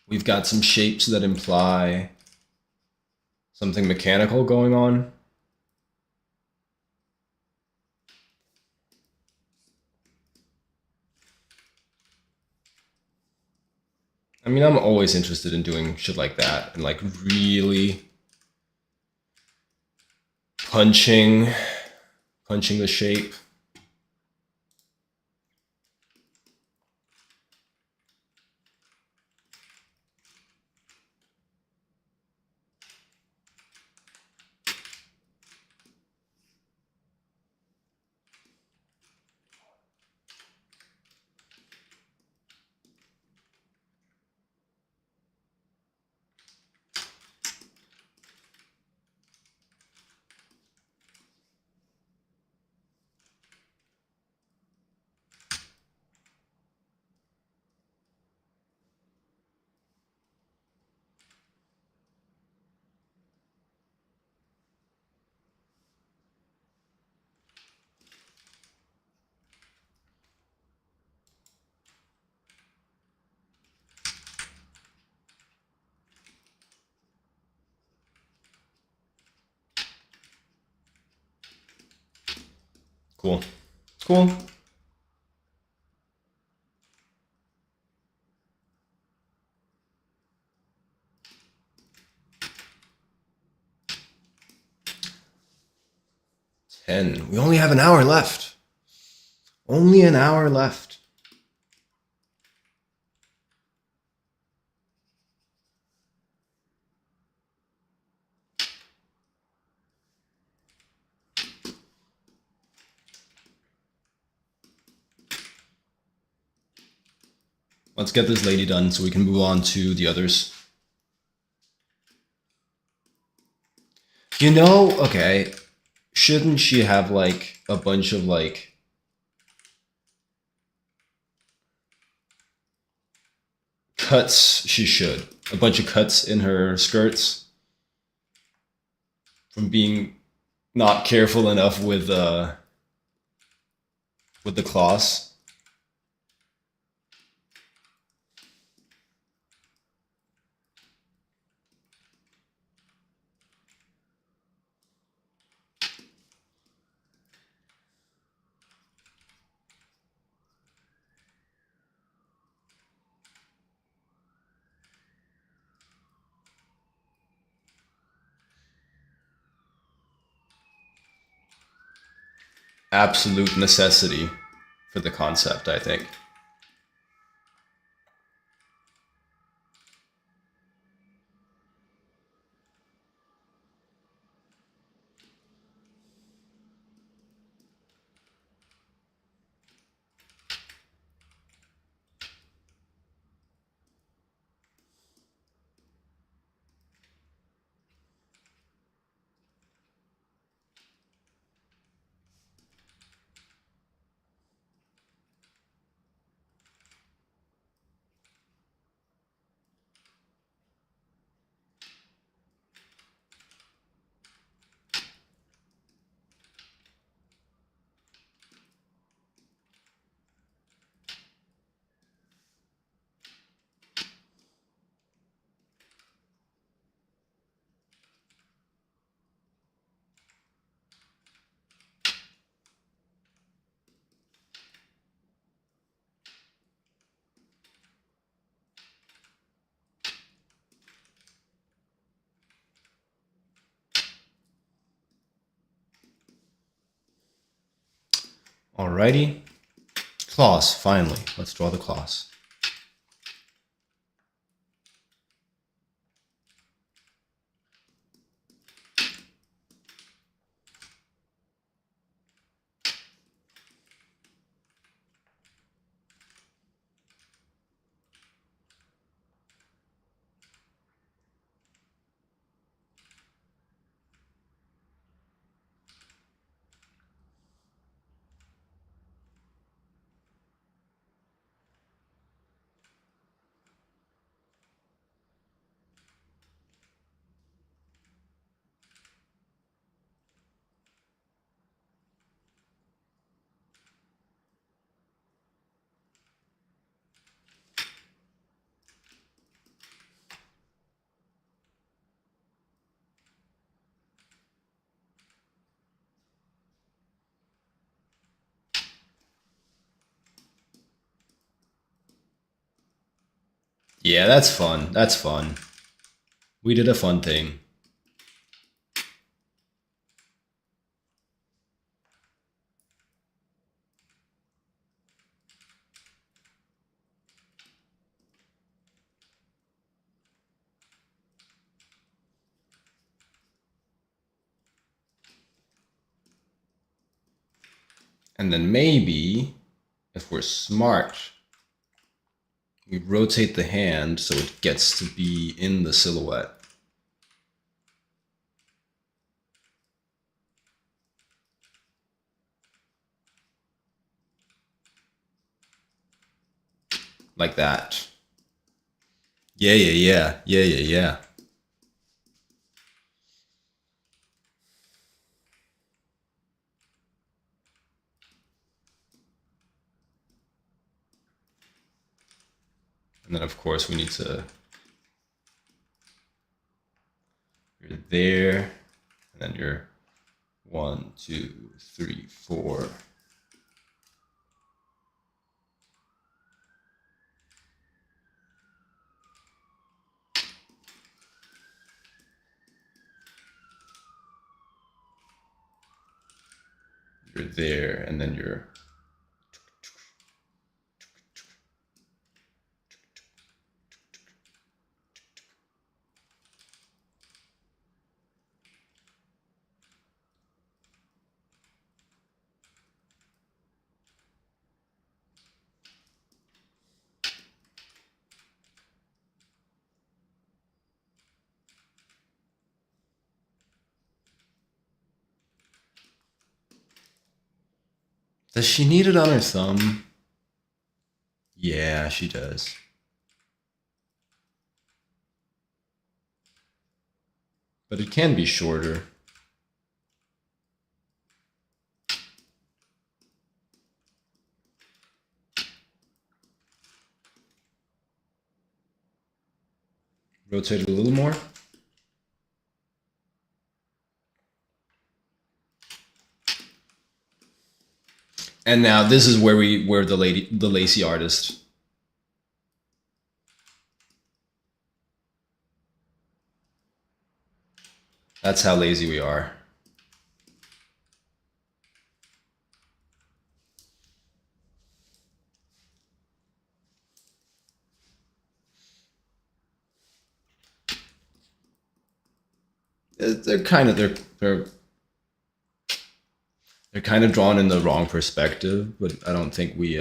We've got some shapes that imply something mechanical going on. I mean, I'm always interested in doing shit like that and like really punching the shape. Cool. Cool. We only have an hour left. Only an hour left. Let's get this lady done so we can move on to the others. You know, okay, shouldn't she have like a bunch of like cuts? She should. A bunch of cuts in her skirts from being not careful enough with the cloths. Absolute necessity for the concept, I think. Alrighty. Claws, finally. Let's draw the claws. Yeah, that's fun. That's fun. We did a fun thing. And then maybe, if we're smart, we rotate the hand so it gets to be in the silhouette. Like that. Yeah, yeah, yeah. Yeah, yeah, yeah. And then, of course, we need to... You're there. And then you're 1, 2, 3, 4. you're there, and then you're. Does she need it on her thumb? Yeah, she does. But it can be shorter. Rotate it a little more. And now this is where the lacy artist. That's how lazy we are. They're kind of they're kind of drawn in the wrong perspective, but I don't think we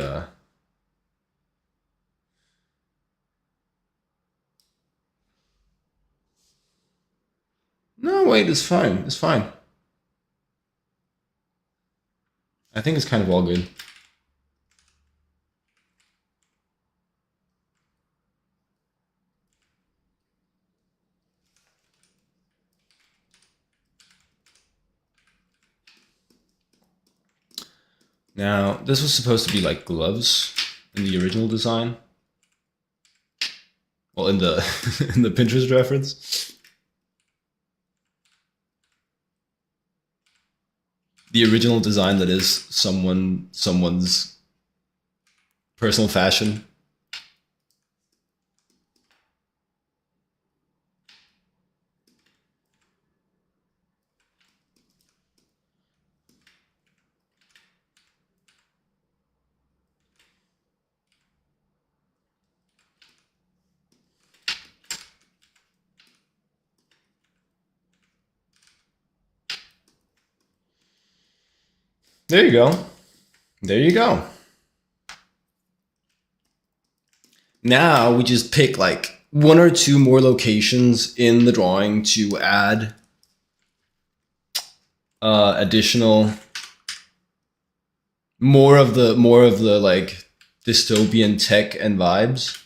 No, wait, it's fine. It's fine. I think it's kind of all good. Now, this was supposed to be like gloves in the original design. Well, in the in the Pinterest reference. The original design that is someone's personal fashion. There you go. There you go. Now we just pick like one or two more locations in the drawing to add additional more of the like dystopian tech and vibes.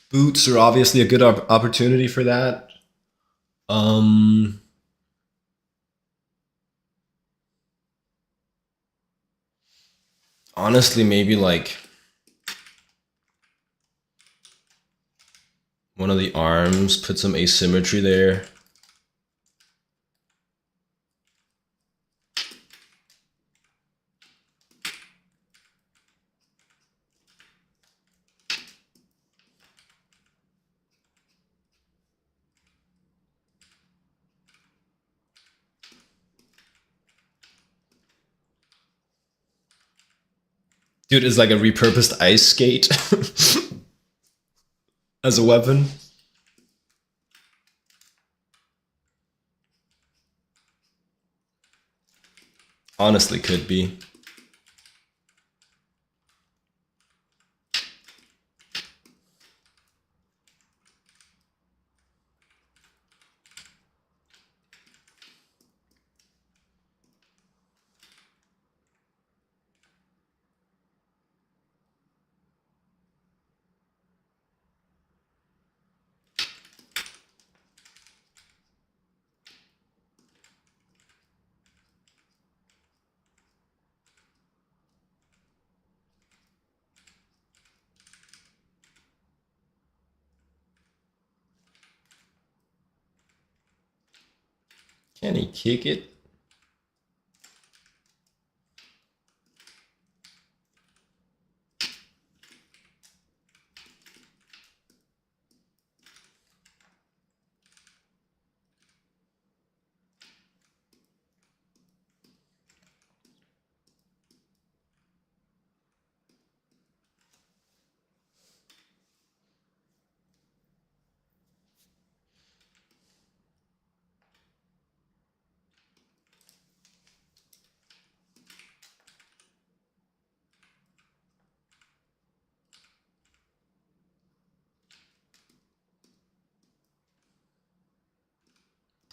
Boots are obviously a good opportunity for that. Honestly, maybe like one of the arms, put some asymmetry there. Dude, is like a repurposed ice skate as a weapon. Honestly, could be. Can he kick it?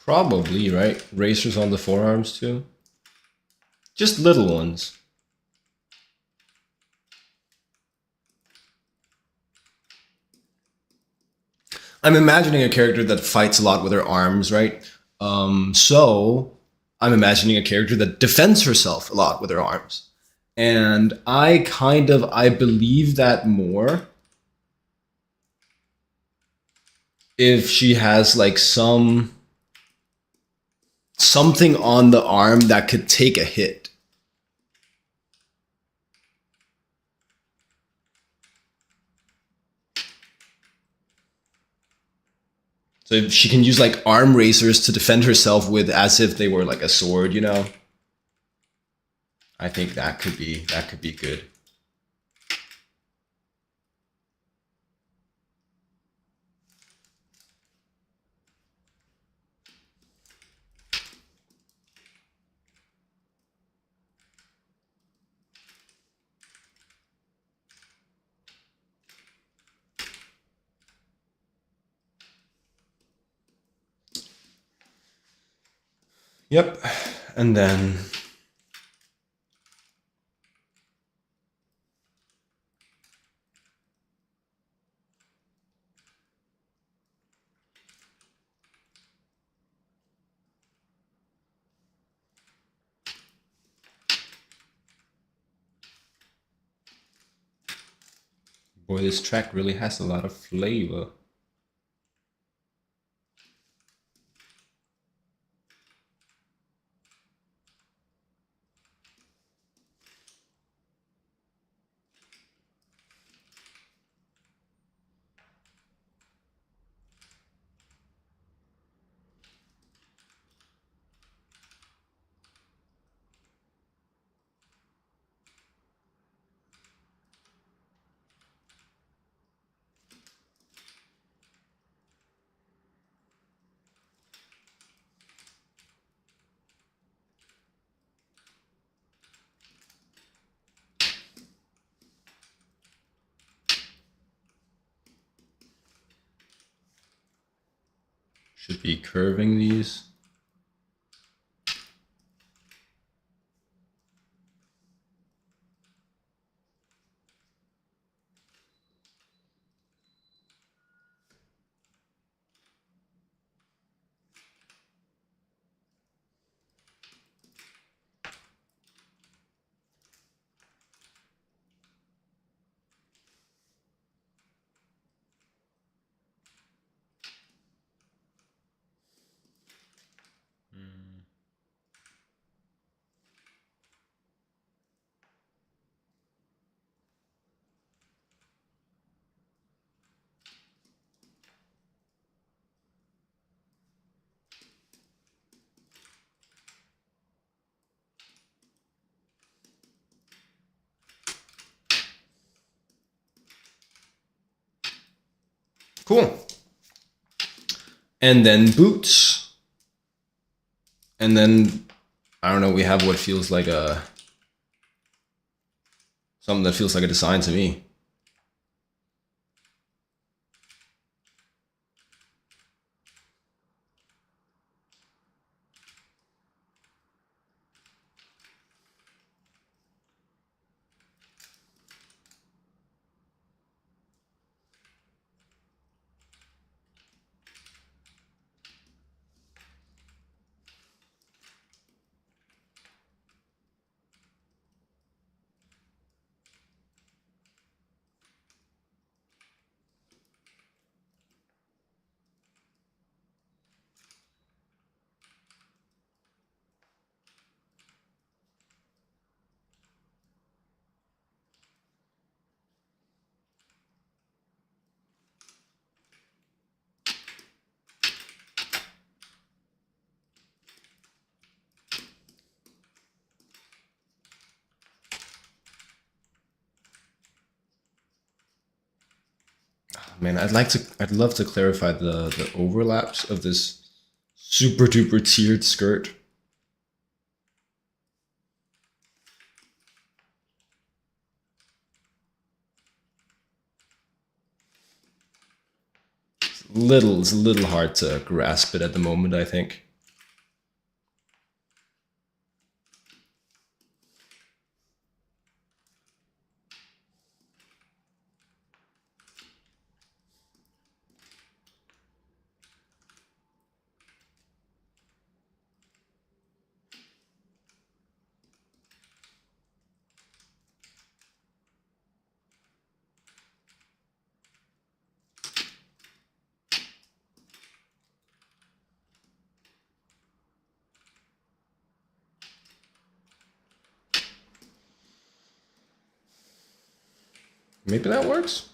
Probably, right? Racers on the forearms too. Just little ones. I'm imagining a character that fights a lot with her arms, right? So I'm imagining a character that defends herself a lot with her arms. And I believe that more if she has like something on the arm that could take a hit. So if she can use like arm racers to defend herself with as if they were like a sword, you know? I think that could be good. Yep. And then boy, this track really has a lot of flavor. Should be curving these. Cool. And then boots. And then, I don't know, we have what feels like something that feels like a design to me. Man, I'd love to clarify the overlaps of this super duper tiered skirt. It's a little hard to grasp it at the moment, I think. Maybe that works?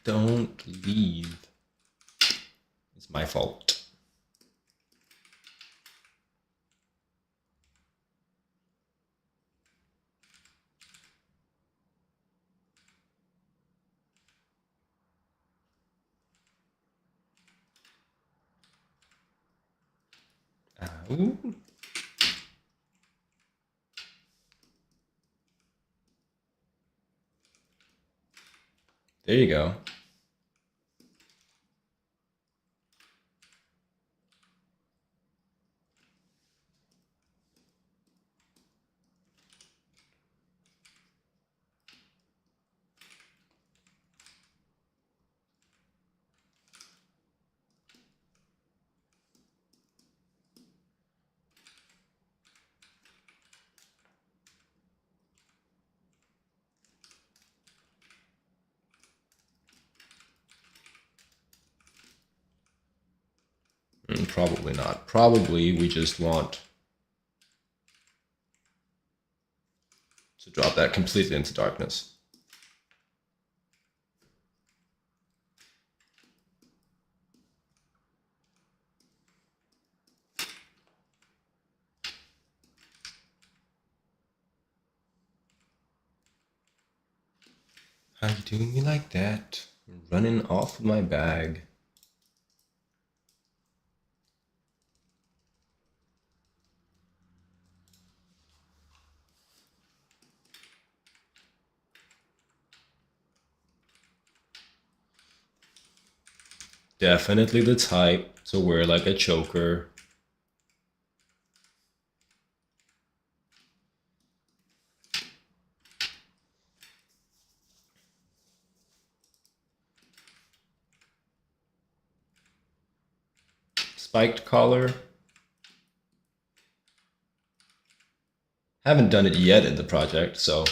Don't leave. It's my fault. Ooh. There you go. Probably not. Probably we just want to drop that completely into darkness. How you doing me like that? Running off with my bag. Definitely the type to wear like a choker. Spiked collar. Haven't done it yet in the project, so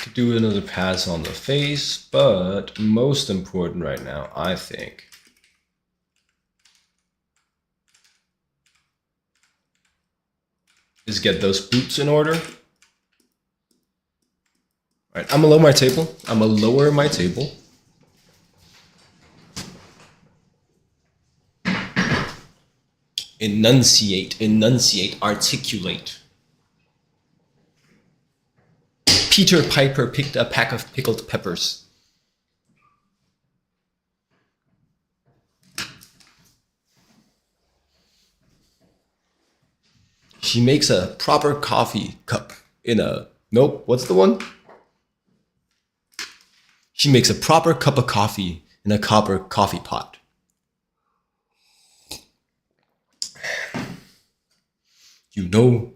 could do another pass on the face, but most important right now, I think, is get those boots in order. All right, I'm gonna lower my table. I'm gonna lower my table. Enunciate, enunciate, articulate. Peter Piper picked a pack of pickled peppers. She makes a proper coffee cup in a... Nope, what's the one? She makes a proper cup of coffee in a copper coffee pot. You know,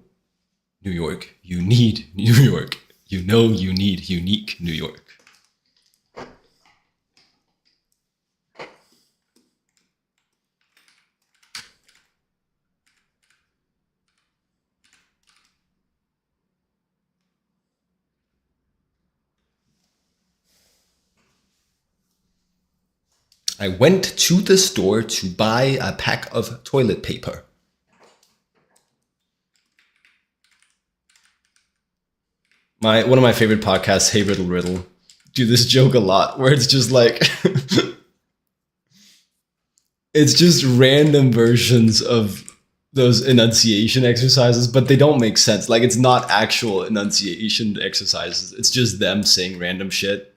New York, you need New York. You know you need unique New York. I went to the store to buy a pack of toilet paper. One of my favorite podcasts, Hey Riddle Riddle, do this joke a lot where it's just like it's just random versions of those enunciation exercises, but they don't make sense. Like it's not actual enunciation exercises. It's just them saying random shit.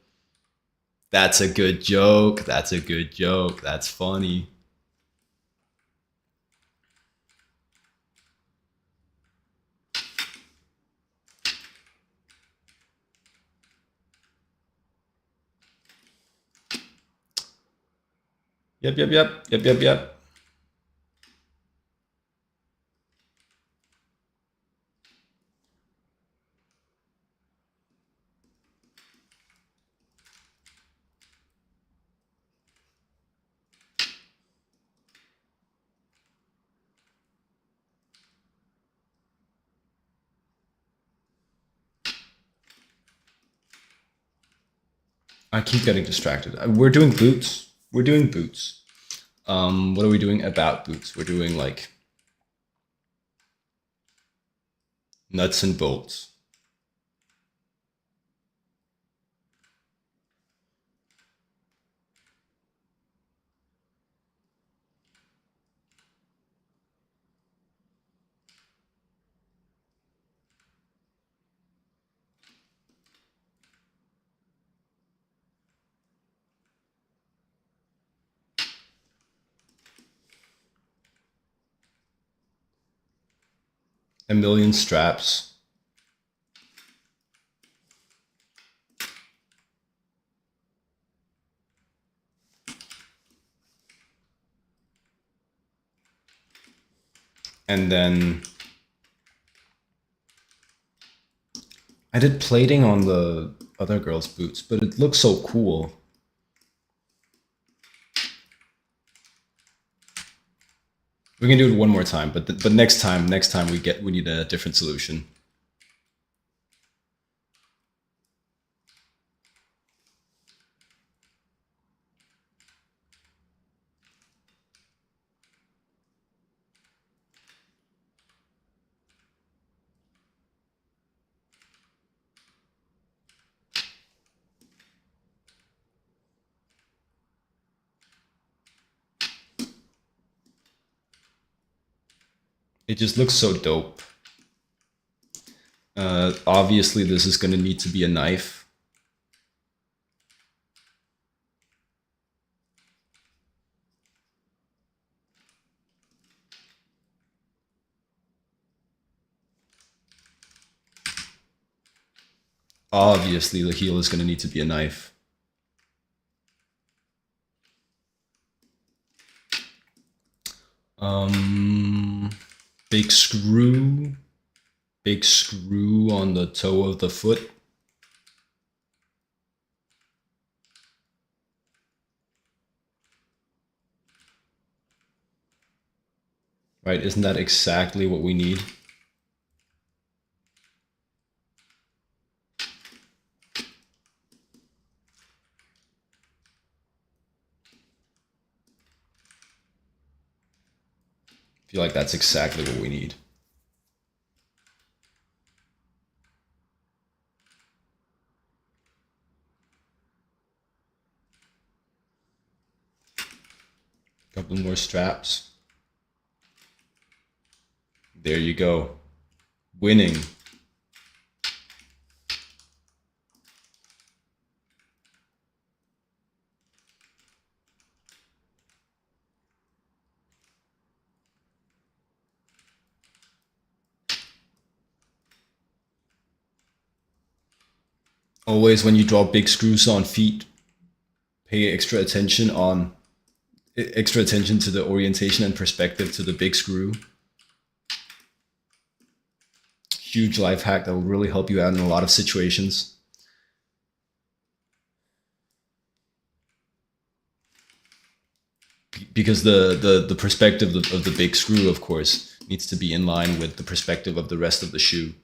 That's a good joke. That's a good joke. That's funny. Yep, yep, yep, yep, yep, yep. I keep getting distracted. We're doing boots. We're doing boots. What are we doing about boots? We're doing like nuts and bolts. A million straps. And then I did plating on the other girl's boots, but it looks so cool. We can do it one more time, but next time we need a different solution. It just looks so dope. Obviously, this is going to need to be a knife. Obviously, the heel is going to need to be a knife. Big screw. Big screw on the toe of the foot. Right? Isn't that exactly what we need? I feel like that's exactly what we need. Couple more straps. There you go. Winning. Always when you draw big screws on feet, pay extra attention to the orientation and perspective to the big screw. Huge life hack that will really help you out in a lot of situations. Because the perspective of the big screw, of course, needs to be in line with the perspective of the rest of the shoe.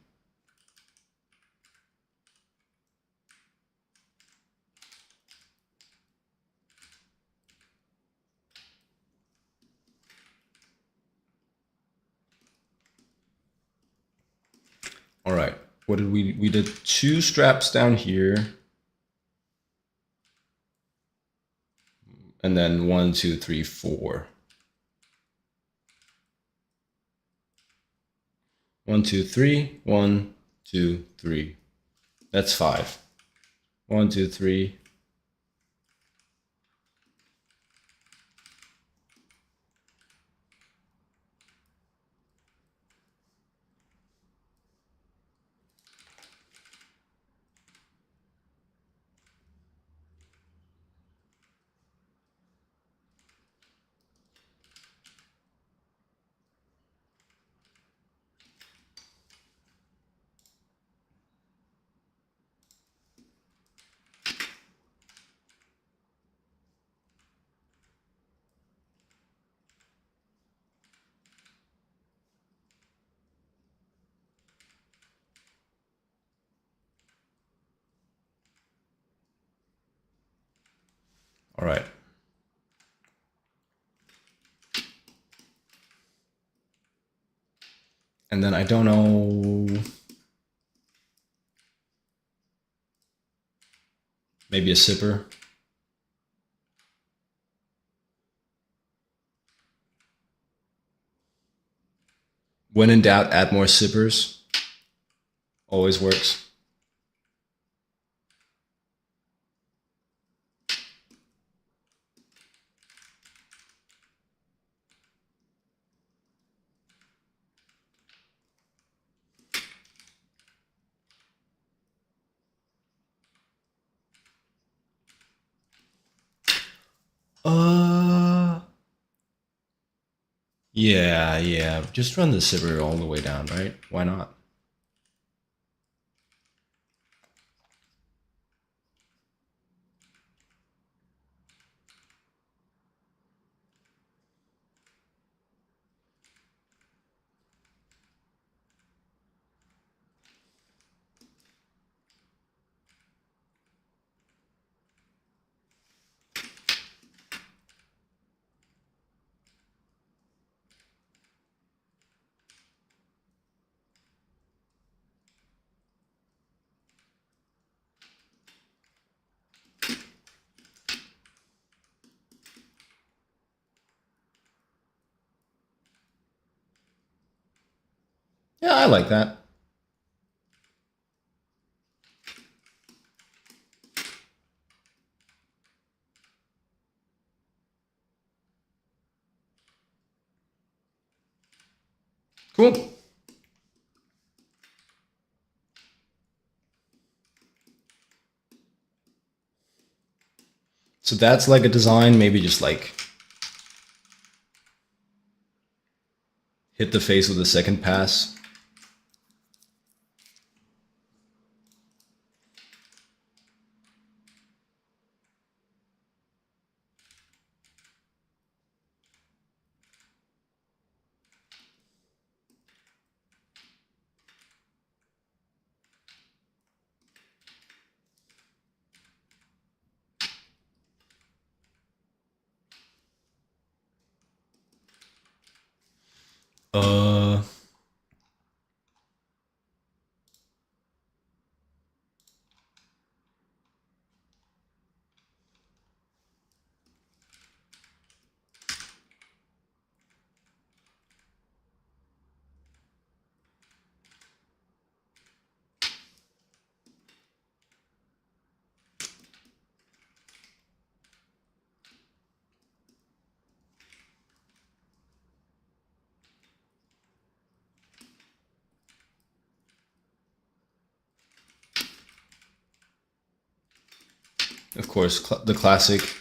what did we did 2 straps down here. And then 1, 2, 3, 4. 1, 2, 3, 1, 2, 3. That's 5. 1, 2, 3. All right. And then I don't know, maybe a zipper. When in doubt, add more zippers. Always works. Yeah. Just run the zipper all the way down, right? Why not? Yeah, I like that. Cool. So that's like a design, maybe just like hit the face with a second pass. Uh, of course, the classic.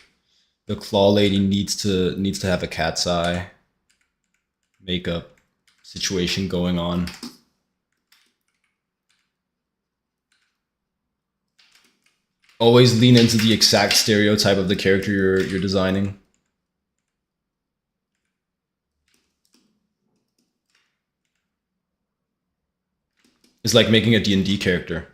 The claw lady needs to have a cat's eye makeup situation going on. Always lean into the exact stereotype of the character you're designing. It's like making a D&D character.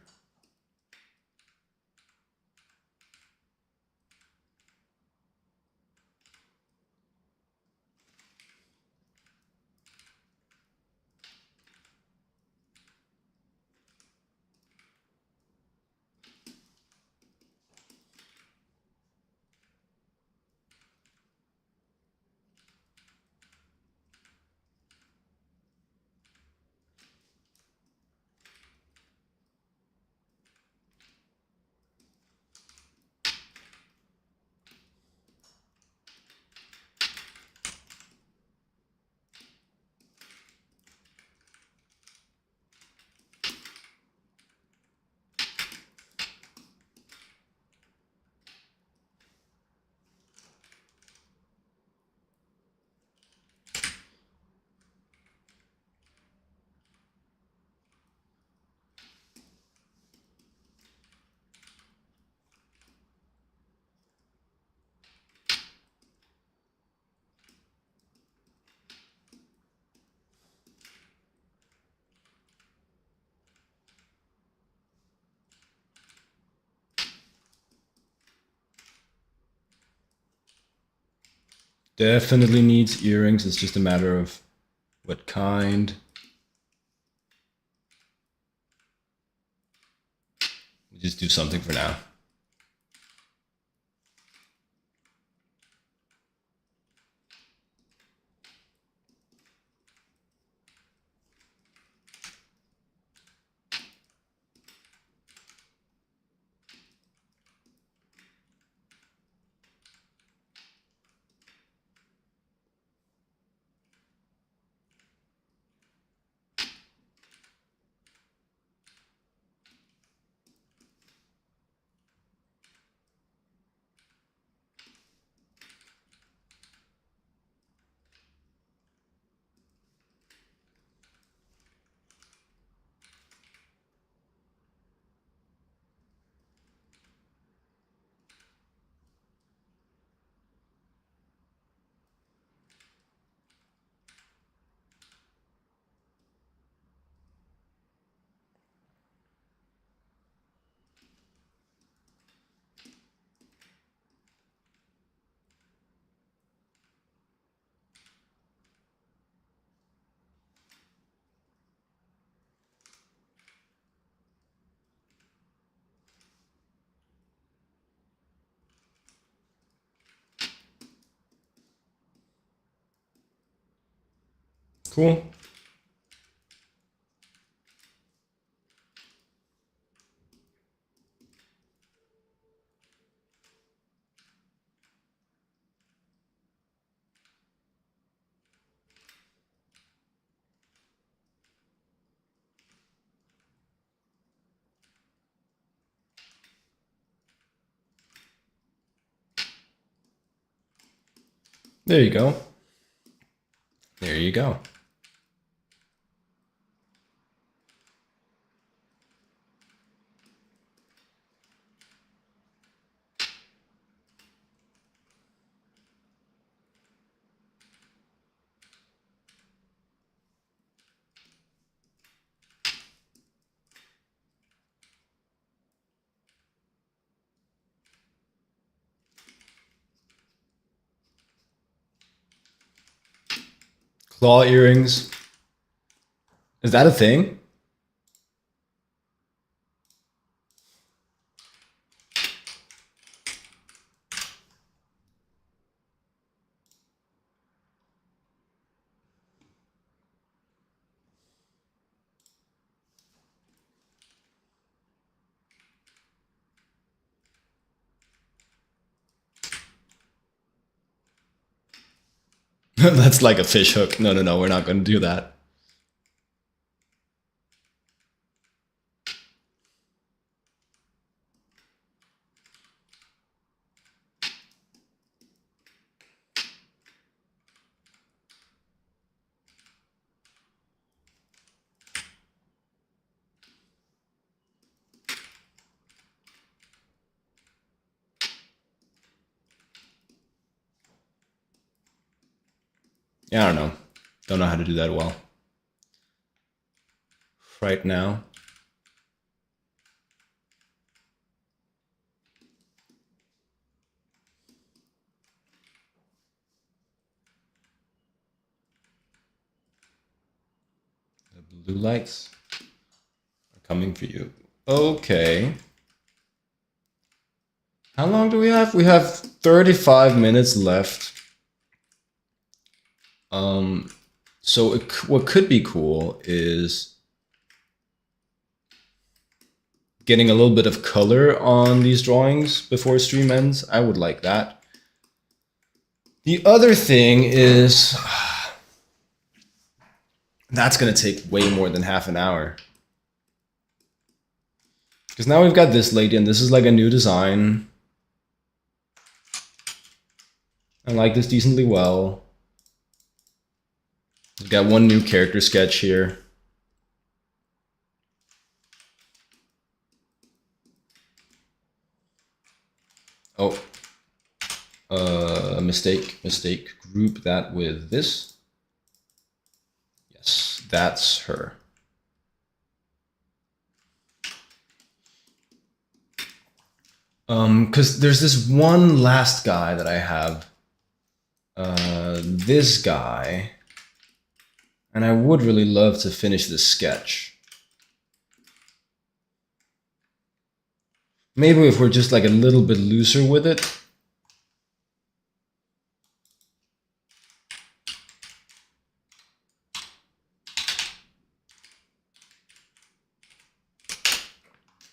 Definitely needs earrings. It's just a matter of what kind. We'll just do something for now. Cool. There you go. There you go. Claw earrings. Is that a thing? That's like a fish hook. No, no, no, we're not going to do that. Yeah, I don't know. Don't know how to do that well. Right now. The blue lights are coming for you. Okay. How long do we have? We have 35 minutes left. So what could be cool is getting a little bit of color on these drawings before stream ends. I would like that. The other thing is that's going to take way more than half an hour. Because now we've got this lady, and this is like a new design. I like this decently well. We've got one new character sketch here. Oh, mistake. Group that with this. Yes, that's her. Because there's this one last guy that I have this guy. And I would really love to finish this sketch. Maybe if we're just like a little bit looser with it.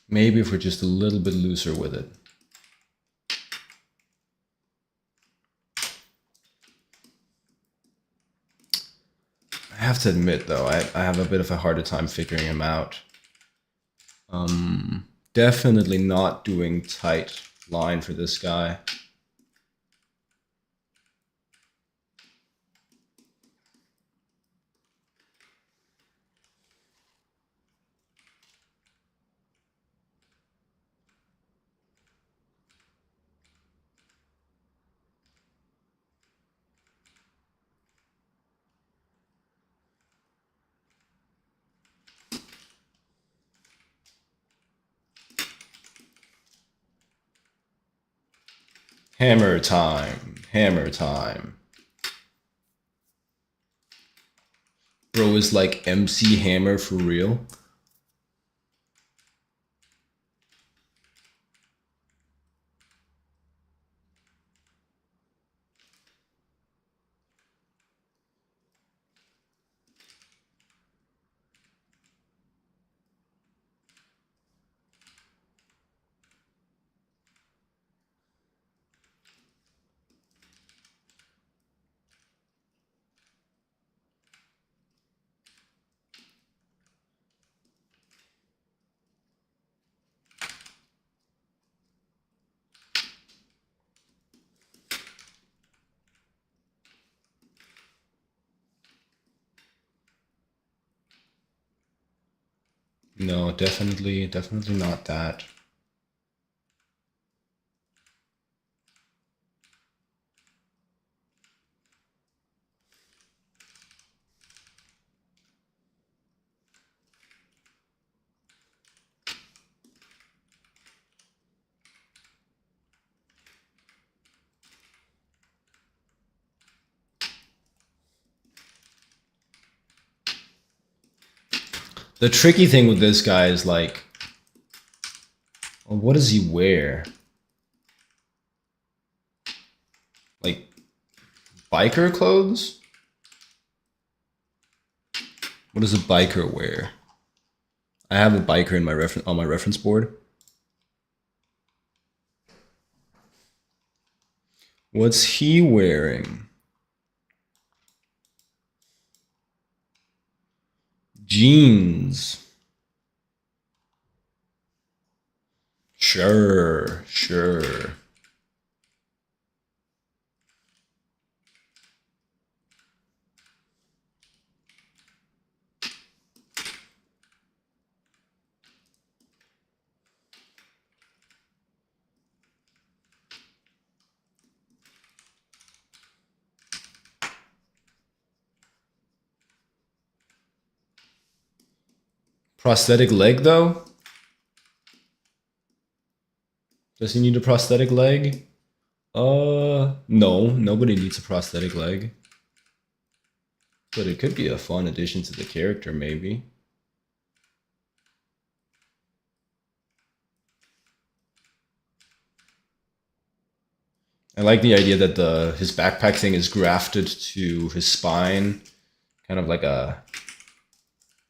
Maybe if we're just a little bit looser with it. I have to admit though, I have a bit of a harder time figuring him out. Definitely not doing tight line for this guy. Hammer time. Hammer time. Bro is like MC Hammer for real. No, definitely not that. The tricky thing with this guy is like, well, what does he wear? Like biker clothes? What does a biker wear? I have a biker in my on my reference board. What's he wearing? Jeans. Sure, sure. Prosthetic leg though? Does he need a prosthetic leg? No, nobody needs a prosthetic leg. But it could be a fun addition to the character, maybe. I like the idea that his backpack thing is grafted to his spine, kind of like a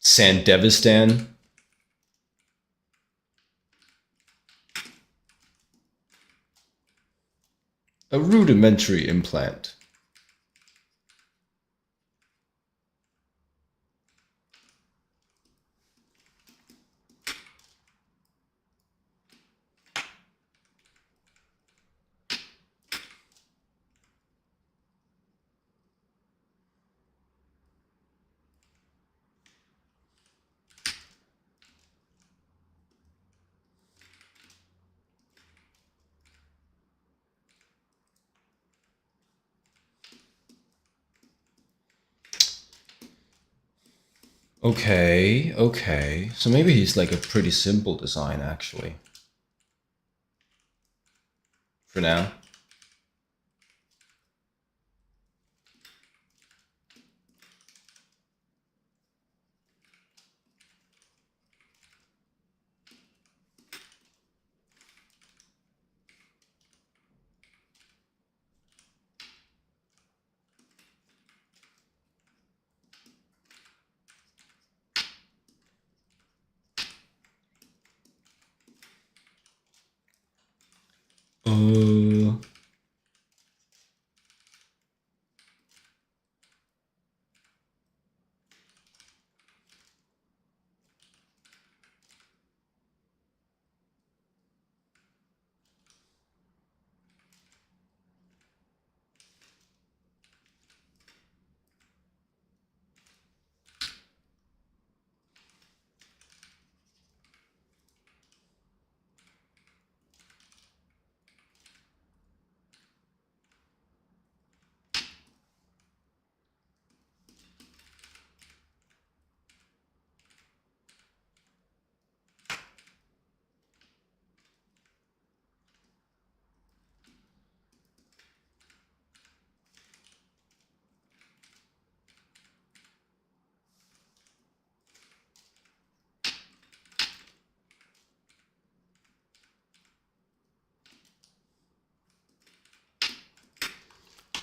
Sandevistan. A rudimentary implant. Okay, okay. So maybe he's like a pretty simple design, actually. For now.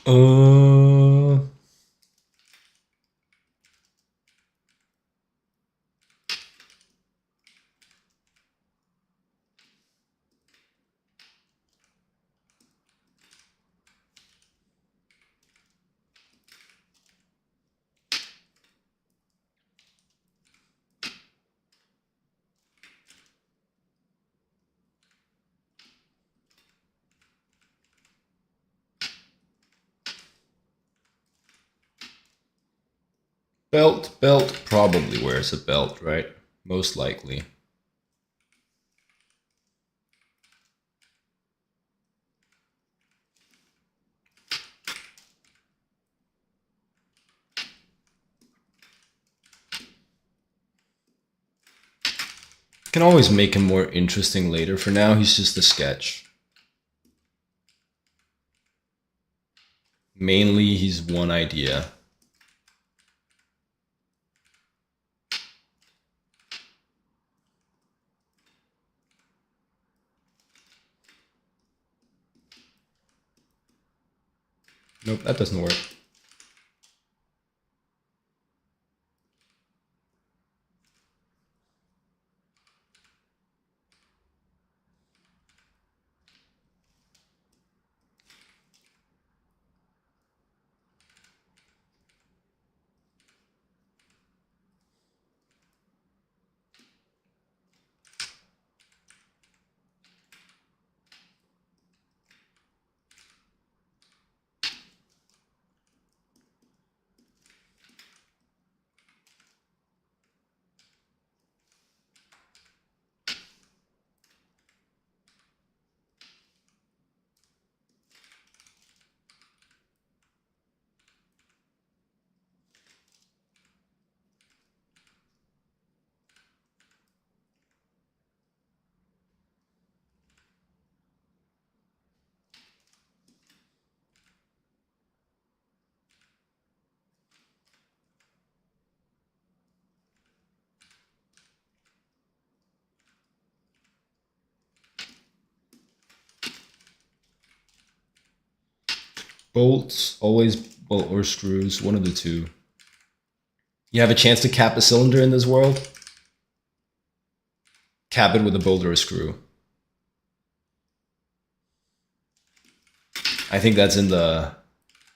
Uh, belt probably wears a belt, right? Most likely. Can always make him more interesting later. For now, he's just a sketch. Mainly, he's one idea. Nope, that doesn't work. Bolts, always bolt or screws, one of the two. You have a chance to cap a cylinder in this world? Cap it with a bolt or a screw. I think that's in the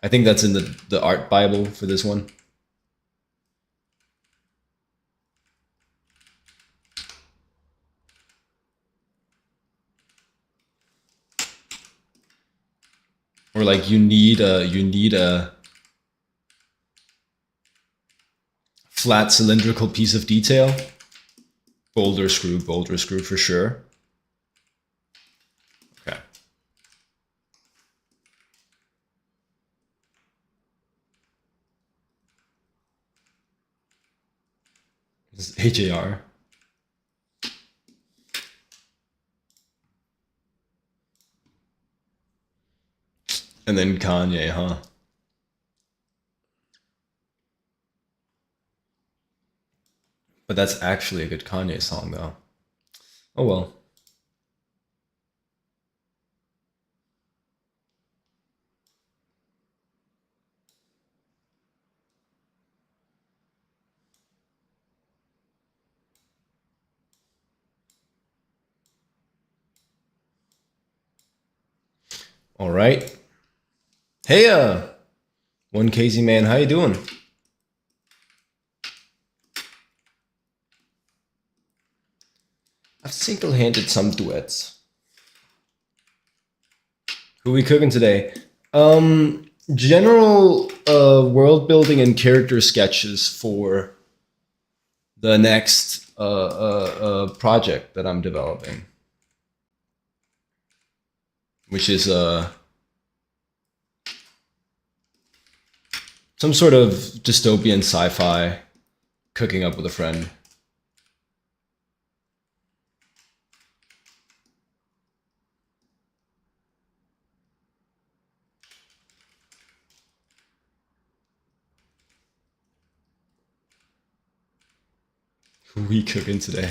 the art Bible for this one. Or like you need a flat cylindrical piece of detail. Boulder screw for sure. Okay. This is HAR. And then Kanye, huh? But that's actually a good Kanye song, though. Oh well. All right. Hey, one Casey man, how you doing? I've single-handed some duets. Who we cooking today? General world building and character sketches for the next project that I'm developing, which is some sort of dystopian sci-fi cooking up with a friend. Who we cooking today?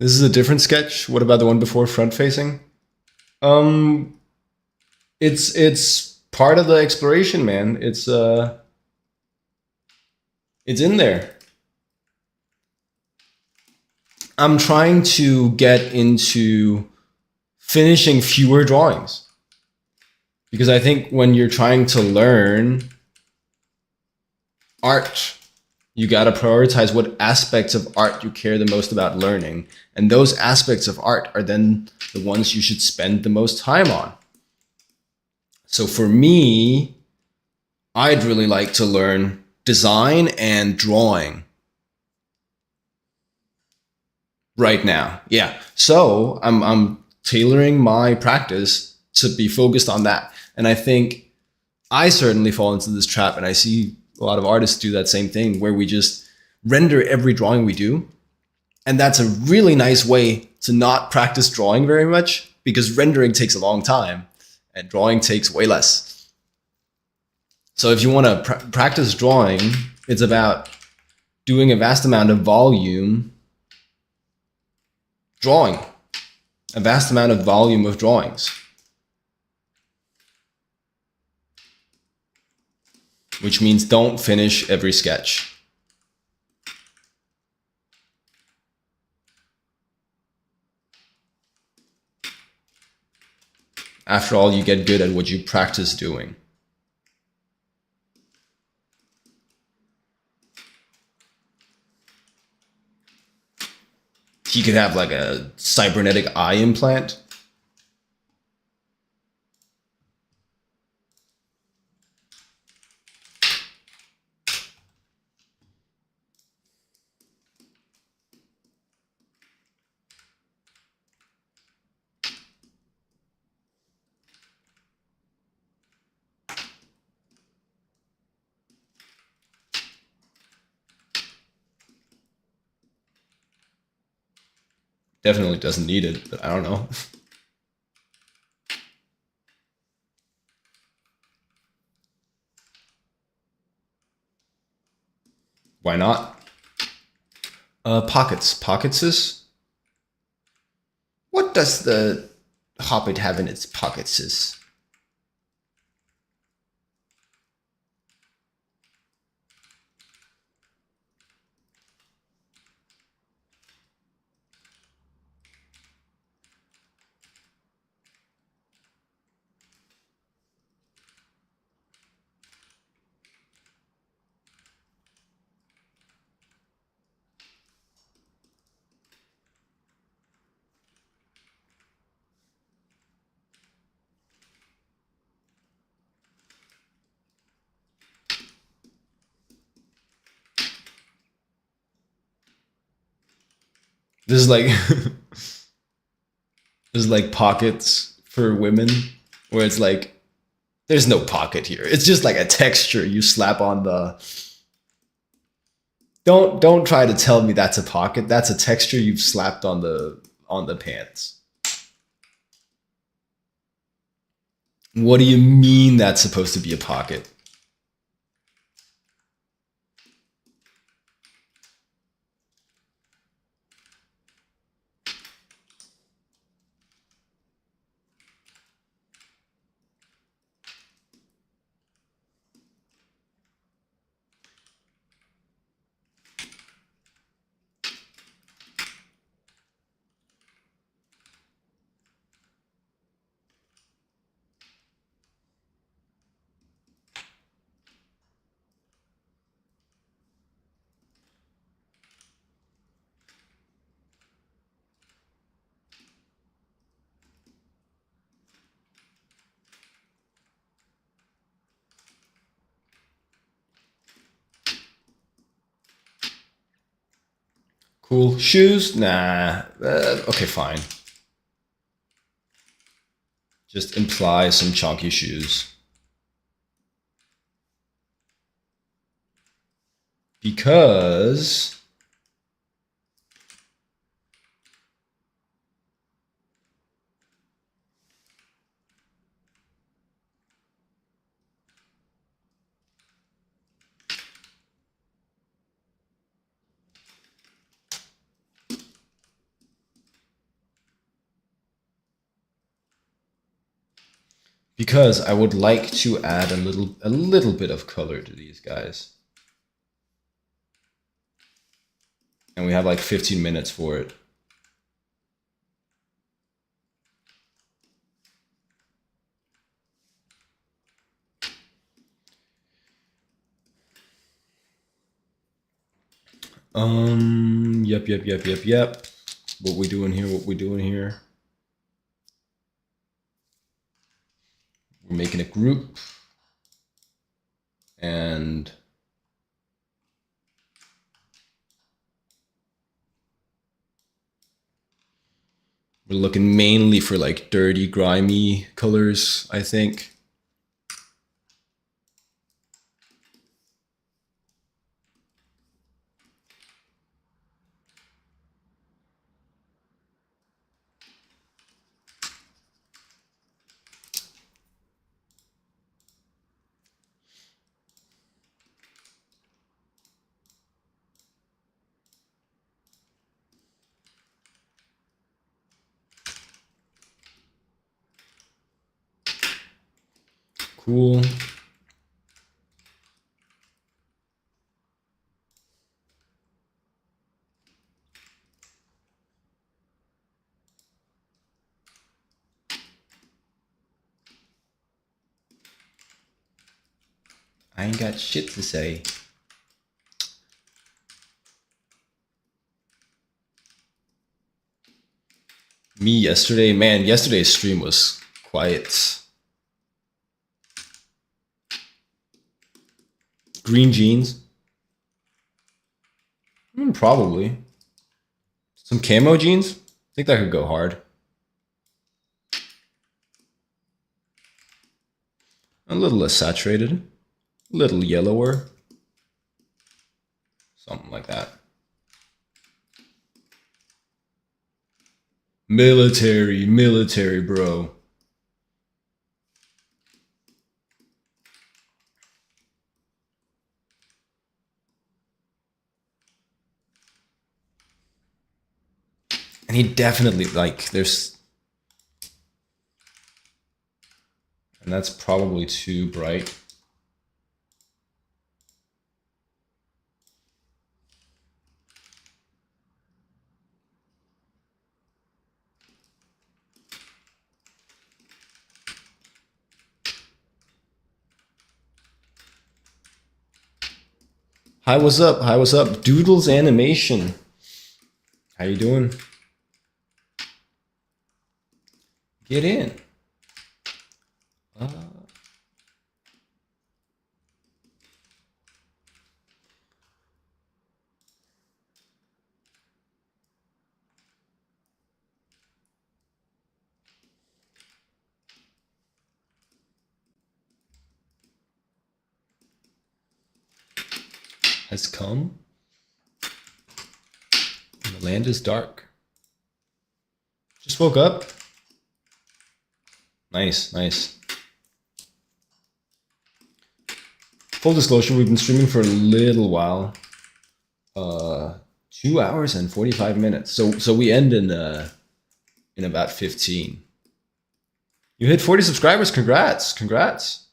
This is a different sketch. What about the one before, front facing? Um, it's part of the exploration, man. It's in there. I'm trying to get into finishing fewer drawings because I think when you're trying to learn art, you got to prioritize what aspects of art you care the most about learning. And those aspects of art are then the ones you should spend the most time on. So for me, I'd really like to learn design and drawing right now. Yeah. So I'm tailoring my practice to be focused on that. And I think I certainly fall into this trap, and I see a lot of artists do that same thing where we just render every drawing we do. And that's a really nice way to not practice drawing very much because rendering takes a long time and drawing takes way less. So if you want to practice drawing, it's about doing a vast amount of volume drawing, a vast amount of volume of drawings, which means don't finish every sketch. After all, you get good at what you practice doing. You could have like a cybernetic eye implant. Definitely doesn't need it, but I don't know. Why not? Pockets. Pocketses? What does the Hobbit have in its pocketses? This is like this is like pockets for women, where it's like there's no pocket here. It's just like a texture you slap on the. Don't try to tell me that's a pocket. That's a texture you've slapped on the pants. What do you mean that's supposed to be a pocket? Cool. Shoes? Nah. Okay, fine. Just imply some chunky shoes. Because because I would like to add a little bit of color to these guys. And we have like 15 minutes for it. Yep. What we doing here? We're making a group. And we're looking mainly for like dirty, grimy colors, I think. Cool. I ain't got shit to say. Me yesterday, man, yesterday's stream was quiet. Green jeans? Probably. Some camo jeans? I think that could go hard. A little less saturated. A little yellower. Something like that. Military, bro. And he definitely, like, there's... And that's probably too bright. Hi, what's up? Hi, what's up? Doodles Animation. How you doing? Get in. Has come. And the land is dark. Just woke up. Nice. Full disclosure, we've been streaming for a little while. 2 hours and 45 minutes. So we end in about 15. You hit 40 subscribers. Congrats.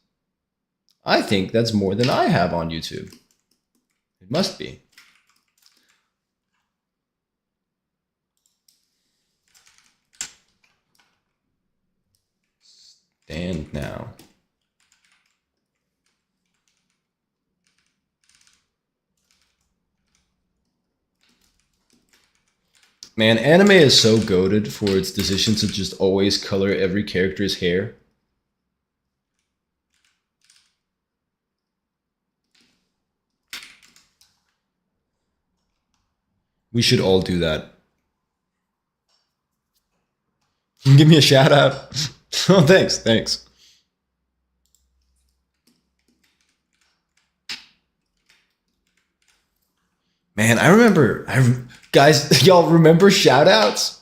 I think that's more than I have on YouTube. It must be. Stand now. Man, anime is so goated for its decision to just always color every character's hair. We should all do that. Give me a shout out. Oh, thanks. Man, I remember, guys, y'all remember shout outs?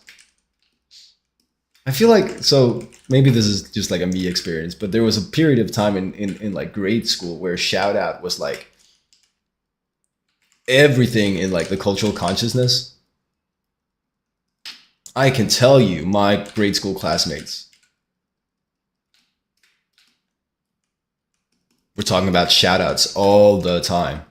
I feel like, so maybe this is just like a me experience, but there was a period of time in like grade school where shout out was like everything in like the cultural consciousness. I can tell you, my grade school classmates talking about shoutouts all the time.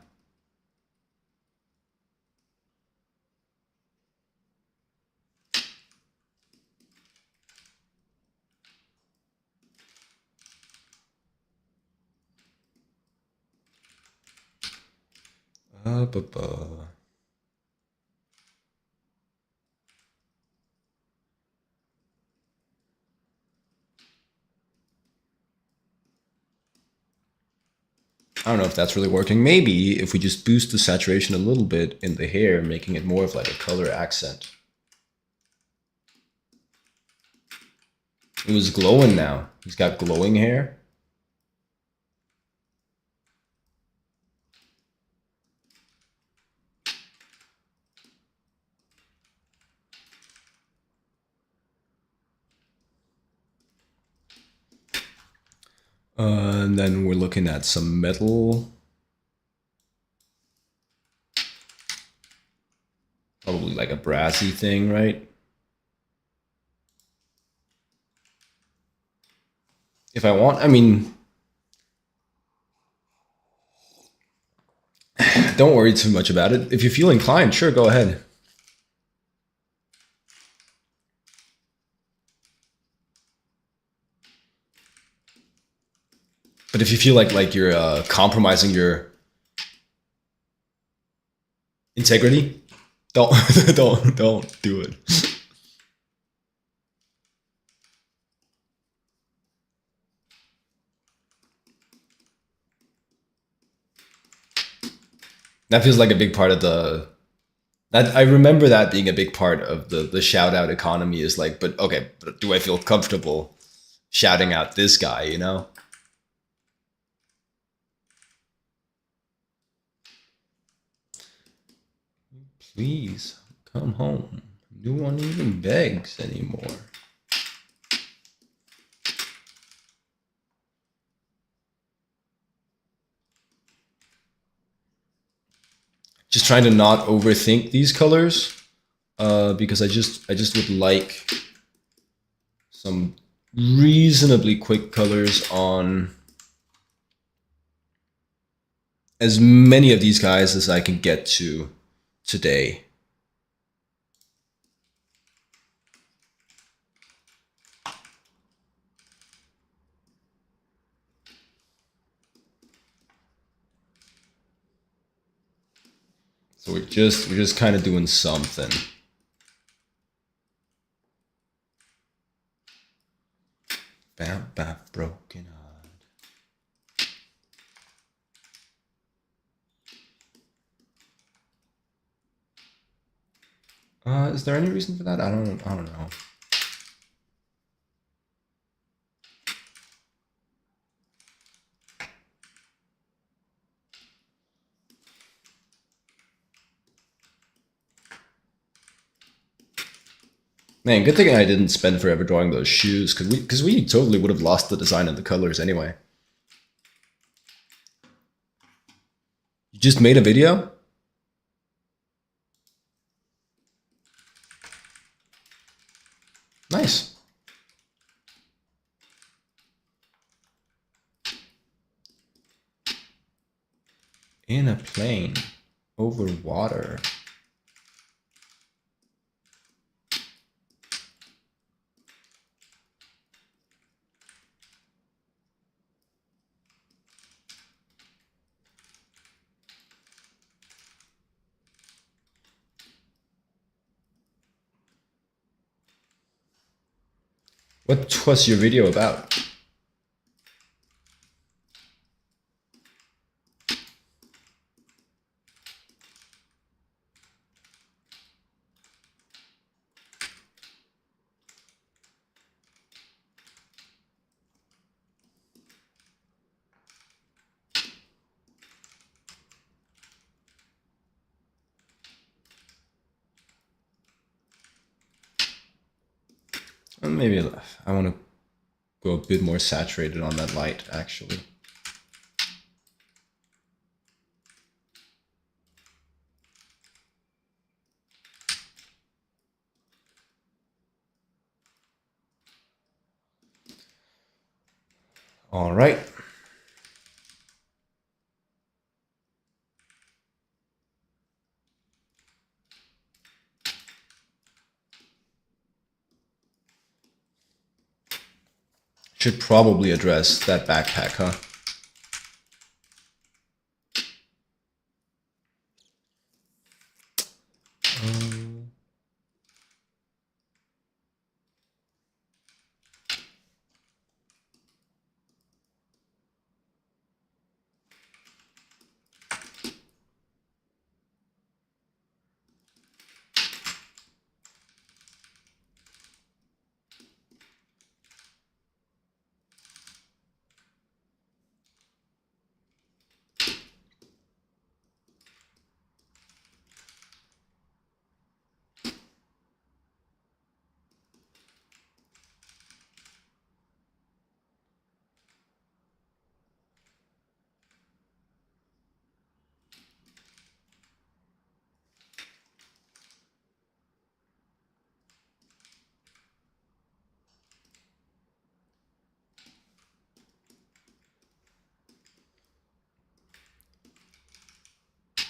Ba-ba. I don't know if that's really working. Maybe if we just boost the saturation a little bit in the hair, making it more of like a color accent. It was glowing now. He's got glowing hair. And then we're looking at some metal. Probably like a brassy thing, right? If I want, I mean, don't worry too much about it. If you feel inclined, sure, go ahead. But if you feel like you're compromising your integrity, don't don't do it. That feels like a big part of the that I remember that being a big part of the shout out economy is like, but okay, but do I feel comfortable shouting out this guy, you know? Please come home. No one even begs anymore. Just trying to not overthink these colors, because I just would like some reasonably quick colors on as many of these guys as I can get to today. So we're just kind of doing something. Bam, bam, broken heart. Is there any reason for that? I don't know. Man, good thing I didn't spend forever drawing those shoes, because we totally would have lost the design of the colors anyway. You just made a video? Nice. In a plane, over water. What was your video about? Maybe I want to go a bit more saturated on that light, actually. All right. Should probably address that backpack, huh?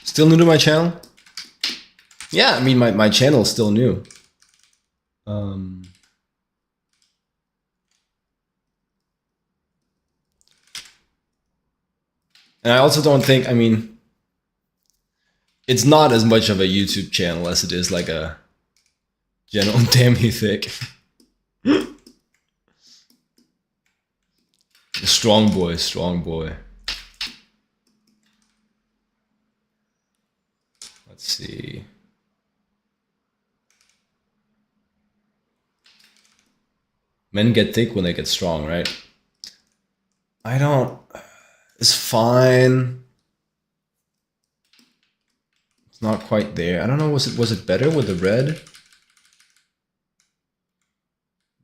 Still new to my channel? Yeah, I mean, my channel is still new. And I also don't think, I mean, it's not as much of a YouTube channel as it is like a general damn you thick. Strong boy, strong boy. Let's see. Men get thick when they get strong, right? I don't. It's fine. It's not quite there. I don't know. Was it better with the red?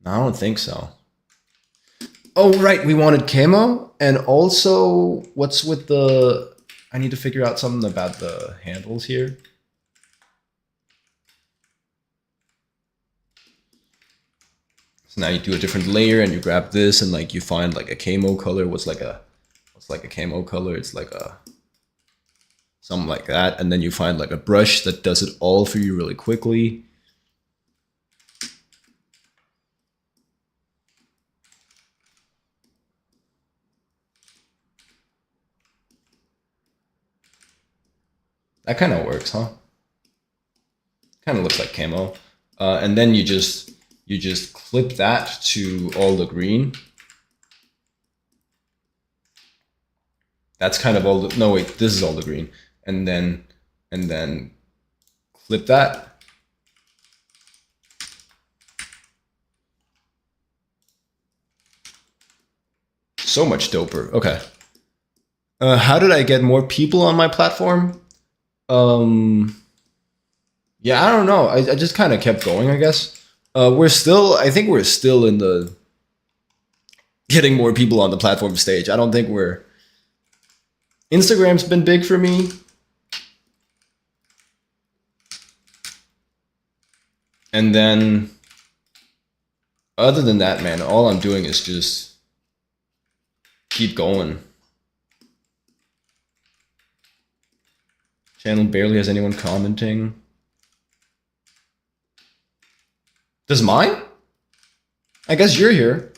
No, I don't think so. Oh right, we wanted camo, and also what's with the? I need to figure out something about the handles here. So now you do a different layer, and you grab this, and like you find like a camo color. What's like a camo color? It's like a something like that, and then you find like a brush that does it all for you really quickly. That kind of works, huh? Kind of looks like camo. And then you just clip that to all the green. That's kind of all the, no wait, this is all the green. And then clip that. So much doper. Okay. How did I get more people on my platform? Yeah, I don't know. I just kind of kept going, I guess. I think we're still in the getting more people on the platform stage. I don't think Instagram's been big for me. And then, other than that, man, all I'm doing is just keep going. Channel barely has anyone commenting. Does mine? I guess you're here.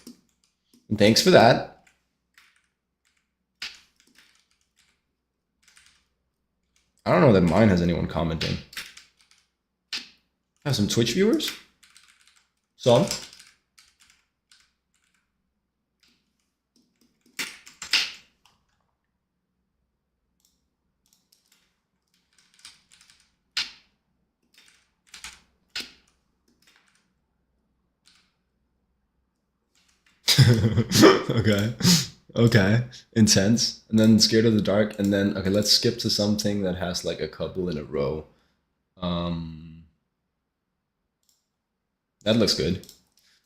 And thanks for that. I don't know that mine has anyone commenting. I have some Twitch viewers? Some? Okay. Okay. Intense. And then scared of the dark. And then, okay, let's skip to something that has like a couple in a row. That looks good.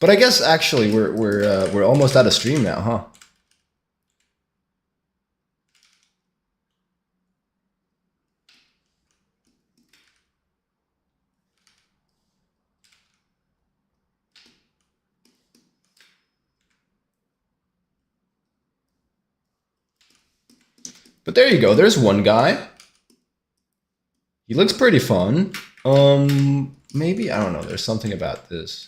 But I guess actually we're almost out of stream now, huh? But there you go. There's one guy. He looks pretty fun. Maybe, I don't know. There's something about this.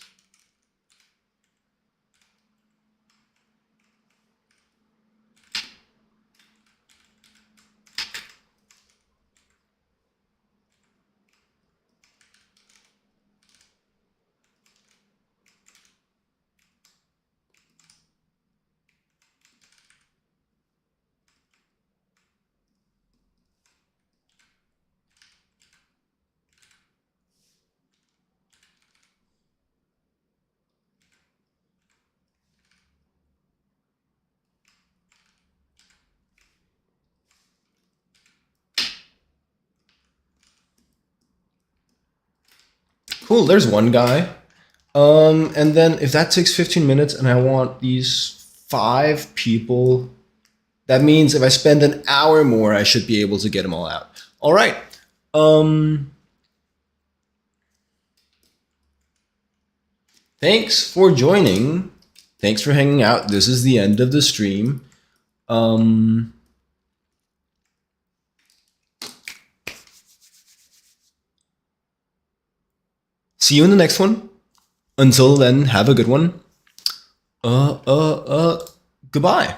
Cool, there's one guy. And then if that takes 15 minutes and I want these 5 people, that means if I spend an hour more, I should be able to get them all out. All right. Thanks for joining. Thanks for hanging out. This is the end of the stream. See you in the next one. Until then, have a good one. Goodbye.